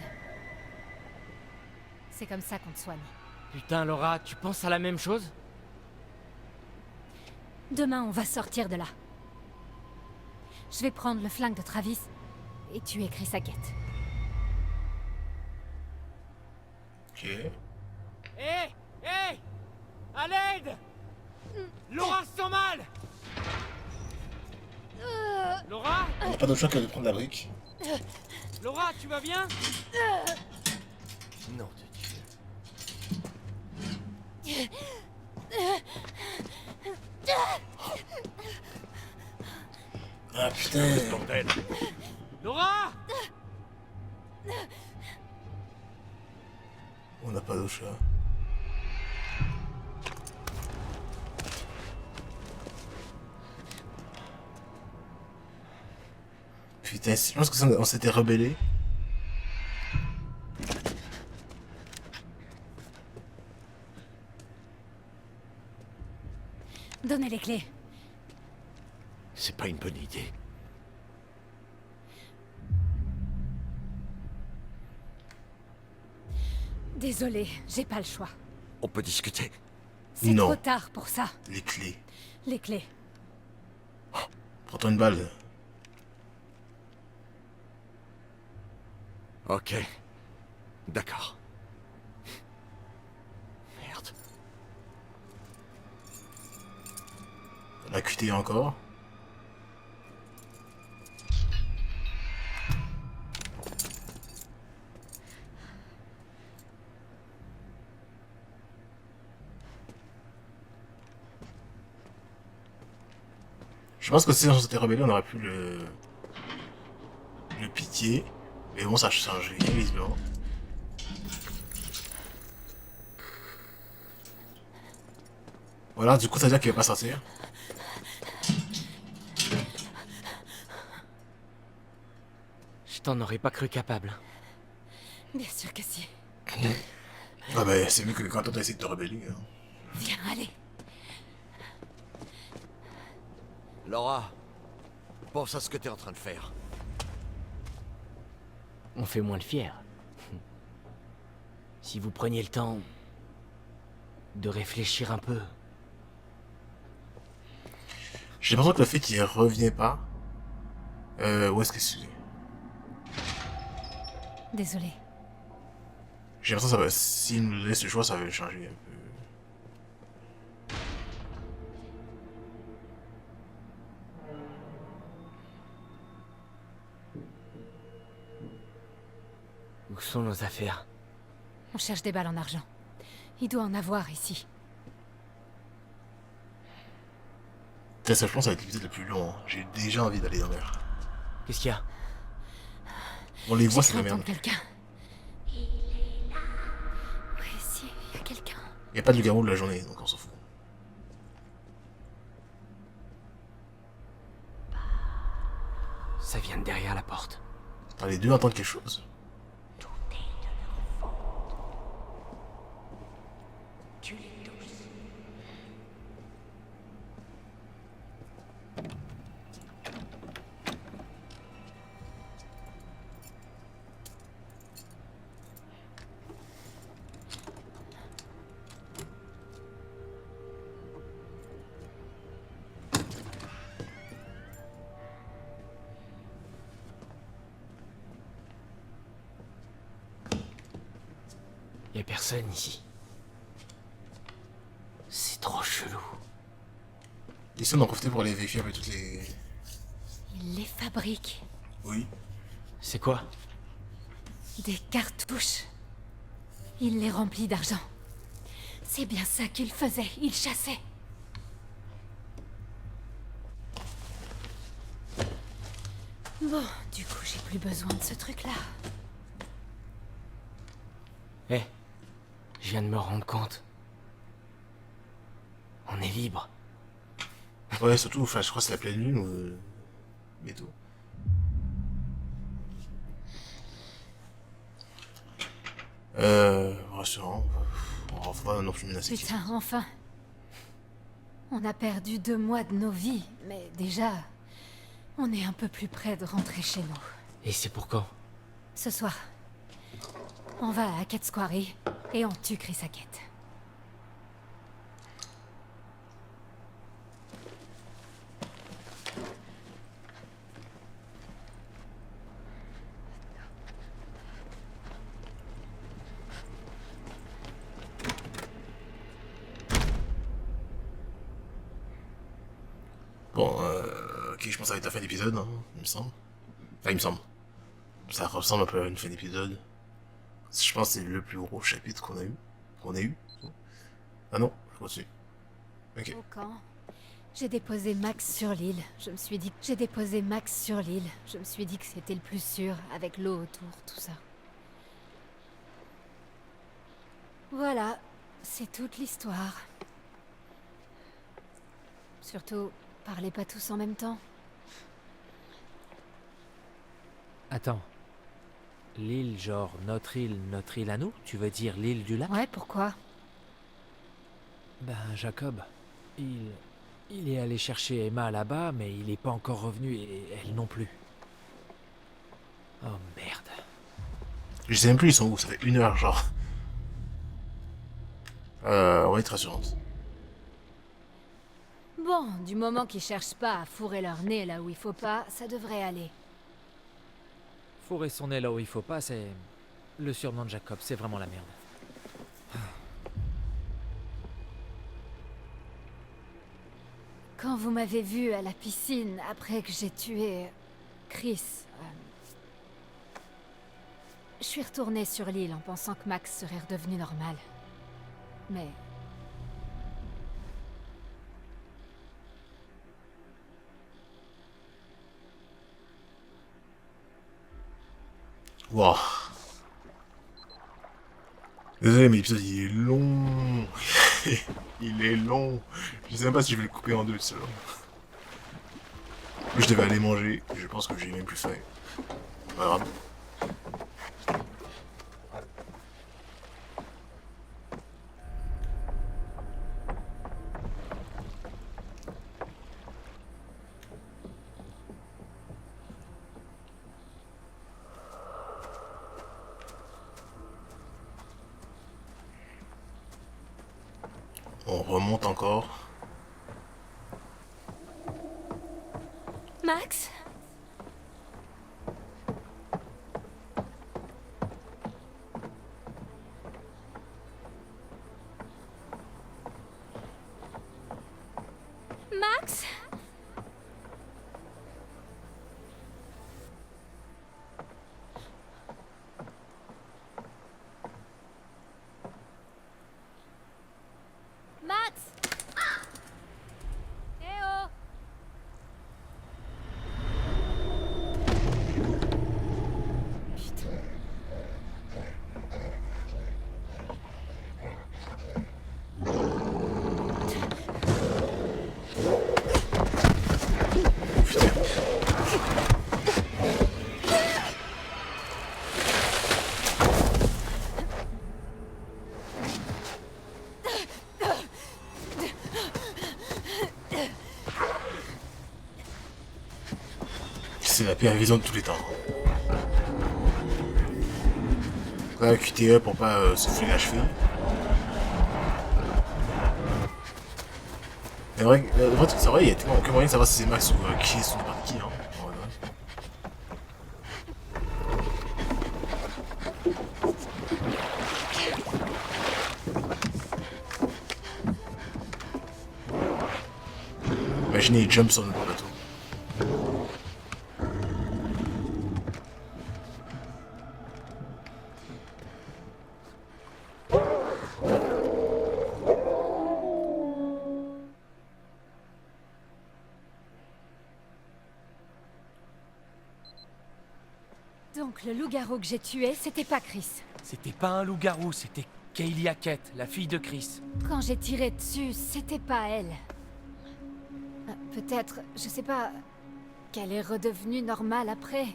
C'est comme ça qu'on te soigne. Putain, Laura, tu penses à la même chose? Demain, on va sortir de là. Je vais prendre le flingue de Travis et tuer Chris Hackett. Ok. Hé! Hé! À l'aide! Laura se sent mal! Laura? On n'a pas d'autre choix que de prendre la brique. Laura, tu vas bien? Non de Dieu. Ah putain. Bordel. Laura! On n'a pas d'autre choix. Putain, je pense que on s'était rebellé. Donnez les clés. C'est pas une bonne idée. Désolée, j'ai pas le choix. On peut discuter. C'est Non. trop tard pour ça. Les clés. Les clés. Prends-toi une balle. Ok. D'accord. Merde. La QT encore. Je pense que si on s'était rebellé, on aurait pu le pitié. Mais bon, ça change rien, visiblement. Voilà, du coup, ça veut dire qu'il va pas sortir. Je t'en aurais pas cru capable. Bien sûr que si. Ah bah, c'est mieux que quand on a essayé de te rebeller. Hein. Viens, allez. Laura, pense à ce que t'es en train de faire. On fait moins le fier. Si vous preniez le temps de réfléchir un peu. J'ai l'impression que le fait qu'il revient pas... où est-ce que c'est? Désolée. J'ai l'impression que ça va... s'il nous laisse le choix, ça va changer un peu. Où sont nos affaires? On cherche des balles en argent. Il doit en avoir ici. Putain, ça, je pense, ça va être l'épisode le plus long. Hein. J'ai déjà envie d'aller dans l'air. Qu'est-ce qu'il y a? On les voit, J'ai c'est cru la merde. entendre quelqu'un. Ouais, si, il y a quelqu'un. Y a pas de loup-garou de la journée, donc on s'en fout. Ça vient de derrière la porte. Attends, les deux entendent quelque chose. avait personne ici. C'est trop chelou. Ici, on en profitait pour aller vérifier avec toutes les... Il les fabrique. Oui. C'est quoi? Des cartouches. Il les remplit d'argent. C'est bien ça qu'il faisait, il chassait. Bon, du coup, j'ai plus besoin de ce truc-là. Eh, je viens de me rendre compte. On est libre. Ouais, surtout, enfin, je crois que c'est la pleine lune ou... bientôt. Rassurant. On va pas non plus menacer. Putain, enfin. On a perdu 2 mois de nos vies, mais déjà, on est un peu plus près de rentrer chez nous. Et c'est pour quand? Ce soir, on va à Hackett Quarry et on tue Chris Hackett. Bon, ok, je pense que ça va être la fin d'épisode, hein, il me semble. Enfin, il me semble. Ça ressemble un peu à une fin d'épisode. Je pense que c'est le plus gros chapitre qu'on a eu. Ah non, je continue. Ok. Au camp, j'ai déposé Max sur l'île. Je me suis dit que j'ai déposé Max sur l'île. Je me suis dit que c'était le plus sûr, avec l'eau autour, tout ça. Voilà, c'est toute l'histoire. Surtout, parlez pas tous en même temps. Attends. L'île, genre notre île à nous? Tu veux dire l'île du lac? Ouais, pourquoi? Ben, Jacob, il est allé chercher Emma là-bas, mais il est pas encore revenu et elle non plus. Oh merde. Je sais même plus ils sont où, ça fait 1 heure genre. On va être rassurante. Bon, du moment qu'ils cherchent pas à fourrer leur nez là où il faut pas, ça devrait aller. Fourrer son nez là où il faut pas, c'est le surnom de Jacob, c'est vraiment la merde. Quand vous m'avez vu à la piscine après que j'ai tué Chris, je suis retournée sur l'île en pensant que Max serait redevenu normal. Mais Wow. Désolé, mais l'épisode il est long. Il est long. Je sais même pas si je vais le couper en 2 selon. Je devais aller manger. Je pense que j'ai même plus faim. Pas grave. On remonte encore. Max? Max? Max? Théo? Putain. C'est la pire vision de tous les temps. Là, QTE pour pas se fouler la cheville. Mais vrai, le vrai truc, c'est vrai, il y a tellement aucun moyen de savoir si c'est Max ou Chris ou n'importe qui. Hein. Voilà. imaginez, il jump sur notre bateau. Donc le loup-garou que j'ai tué, c'était pas Chris. C'était pas un loup-garou, c'était Kaylee Hackett, la fille de Chris. Quand j'ai tiré dessus, c'était pas elle. Peut-être, je sais pas, qu'elle est redevenue normale après,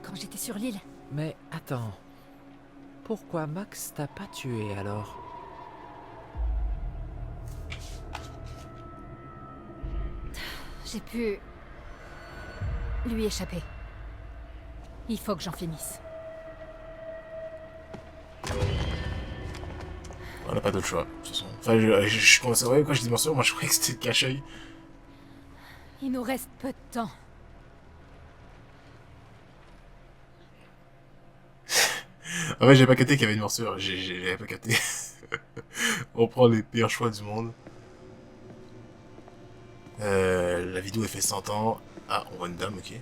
quand j'étais sur l'île. Mais attends. Pourquoi Max t'a pas tué alors? J'ai pu lui échapper. Il faut que j'en finisse. On n'a pas d'autre choix, de toute façon. Enfin, je commençais à voir quoi, je dis morceau, moi je croyais que c'était le cache-œil. Il nous reste peu de temps. En fait, j'ai pas capté qu'il y avait une morsure, j'avais pas capté. On prend les pires choix du monde. La vidéo est fait 100 ans. Ah, on voit une dame, ok.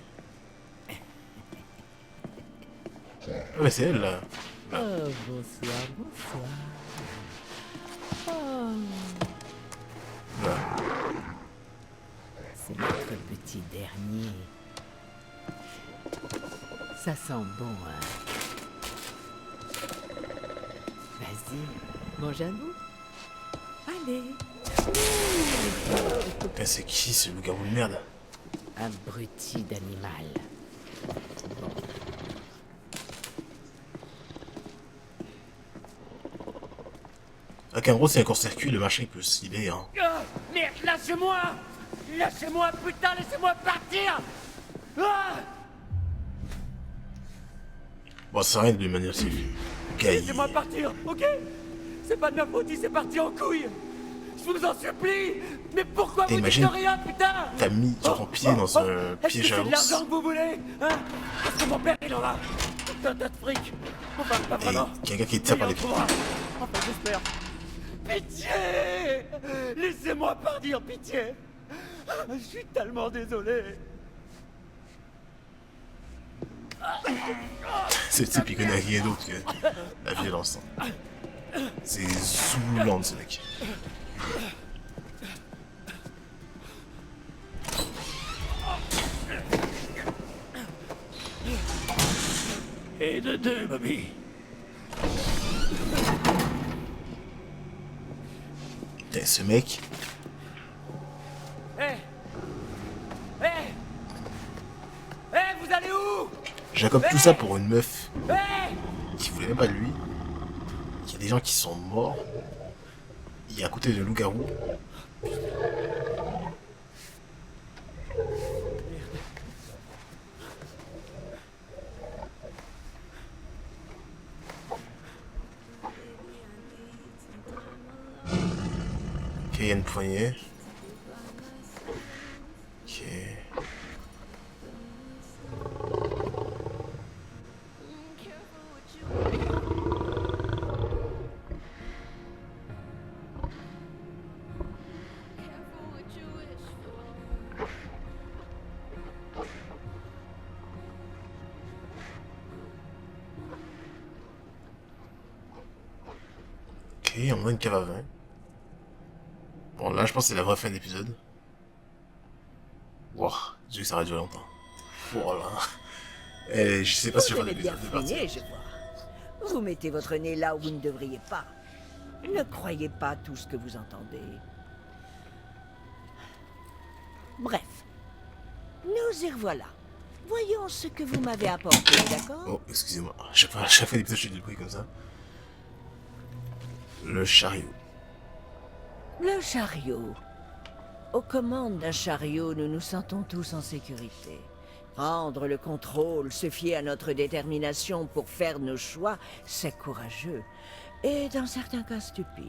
Ah, mais c'est elle là. Oh, bonsoir, bonsoir. Oh, Là. c'est notre petit dernier. Ça sent bon, hein. Vas-y, mange un bout. Allez. Putain, c'est qui ce loup-garou de merde? Abruti d'animal. Ok, en gros, c'est un court-circuit, le machin il peut se liber, hein. Ah, merde, lâchez-moi! Lâchez-moi, putain, laissez-moi partir! Ah, Bon, ça sert à rien de lui manier ses filles. Ok, laissez-moi partir, ok? C'est pas de ma faute, il s'est parti en couille! Je vous en supplie! Mais pourquoi vous dites imagine, rien, putain? t'as mis ton pied dans un Est-ce que piège à c'est de ours. l'argent que vous voulez? Hein? Parce que mon père, il en a! Tout un tas de fric! Enfin, pas Et vraiment! quelqu'un qui te tire par les pieds. Enfin, j'espère! Pitié! Laissez-moi partir, pitié! Je suis tellement désolé! Ce type il connaît rien d'autre que la violence. Hein. C'est Zouland ce mec. Et de deux, Bobby. Putain, ce mec, Hé! Hé! Hé, vous allez où? Jacob tout ça pour une meuf Hé! qui voulait même pas de lui. Il y a des gens qui sont morts. Il y a à côté de loup-garou. Ok, il y a une poignée. Ok. Ok, on a une cave à vin. Bon, là, je pense que c'est la vraie fin de l'épisode. Wow, j'ai vu que ça aurait duré longtemps. Voilà. Et je sais pas si je vais Vous faire aimez bien l'épisode de fouiner, partie. je vois. Vous mettez votre nez là où vous ne devriez pas. Ne croyez pas tout ce que vous entendez. Bref, nous y revoilà. Voyons ce que vous m'avez apporté, d'accord? Oh, excusez-moi. Chaque fois l'épisode, je fais du bruit comme ça. Le chariot. Le chariot. Aux commandes d'un chariot, nous nous sentons tous en sécurité. Prendre le contrôle, se fier à notre détermination pour faire nos choix, c'est courageux. Et dans certains cas stupide.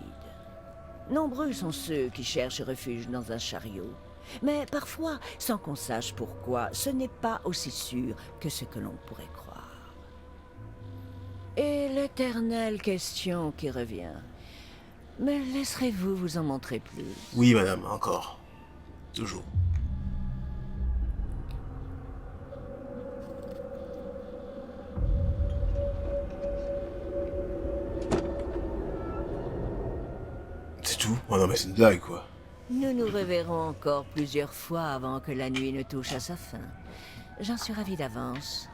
Nombreux sont ceux qui cherchent refuge dans un chariot. Mais parfois, sans qu'on sache pourquoi, ce n'est pas aussi sûr que ce que l'on pourrait croire. Et l'éternelle question qui revient. Me laisserez-vous vous en montrer plus? Oui, madame, encore. Toujours. Oh non, mais c'est une blague, quoi. Nous nous reverrons encore plusieurs fois avant que la nuit ne touche à sa fin. J'en suis ravi d'avance.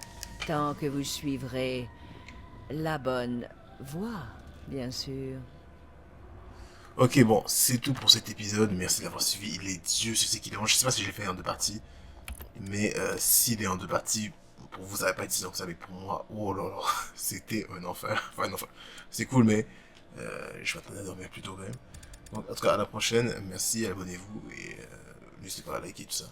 Tant que vous suivrez la bonne voie, bien sûr. Ok, bon, c'est tout pour cet épisode. Merci d'avoir suivi. Il est Dieu, je sais qu'il est long. Je sais pas si j'ai fait en 2 parties. Mais s'il est en 2 parties, pour vous, ça va pas être si long que ça. Mais pour moi, oh là là, c'était un enfer. Enfin, un enfer. C'est cool, mais je m'attendais à dormir plus tôt quand même. Donc, en tout cas, à la prochaine. Merci, abonnez-vous et n'hésitez pas à liker tout ça.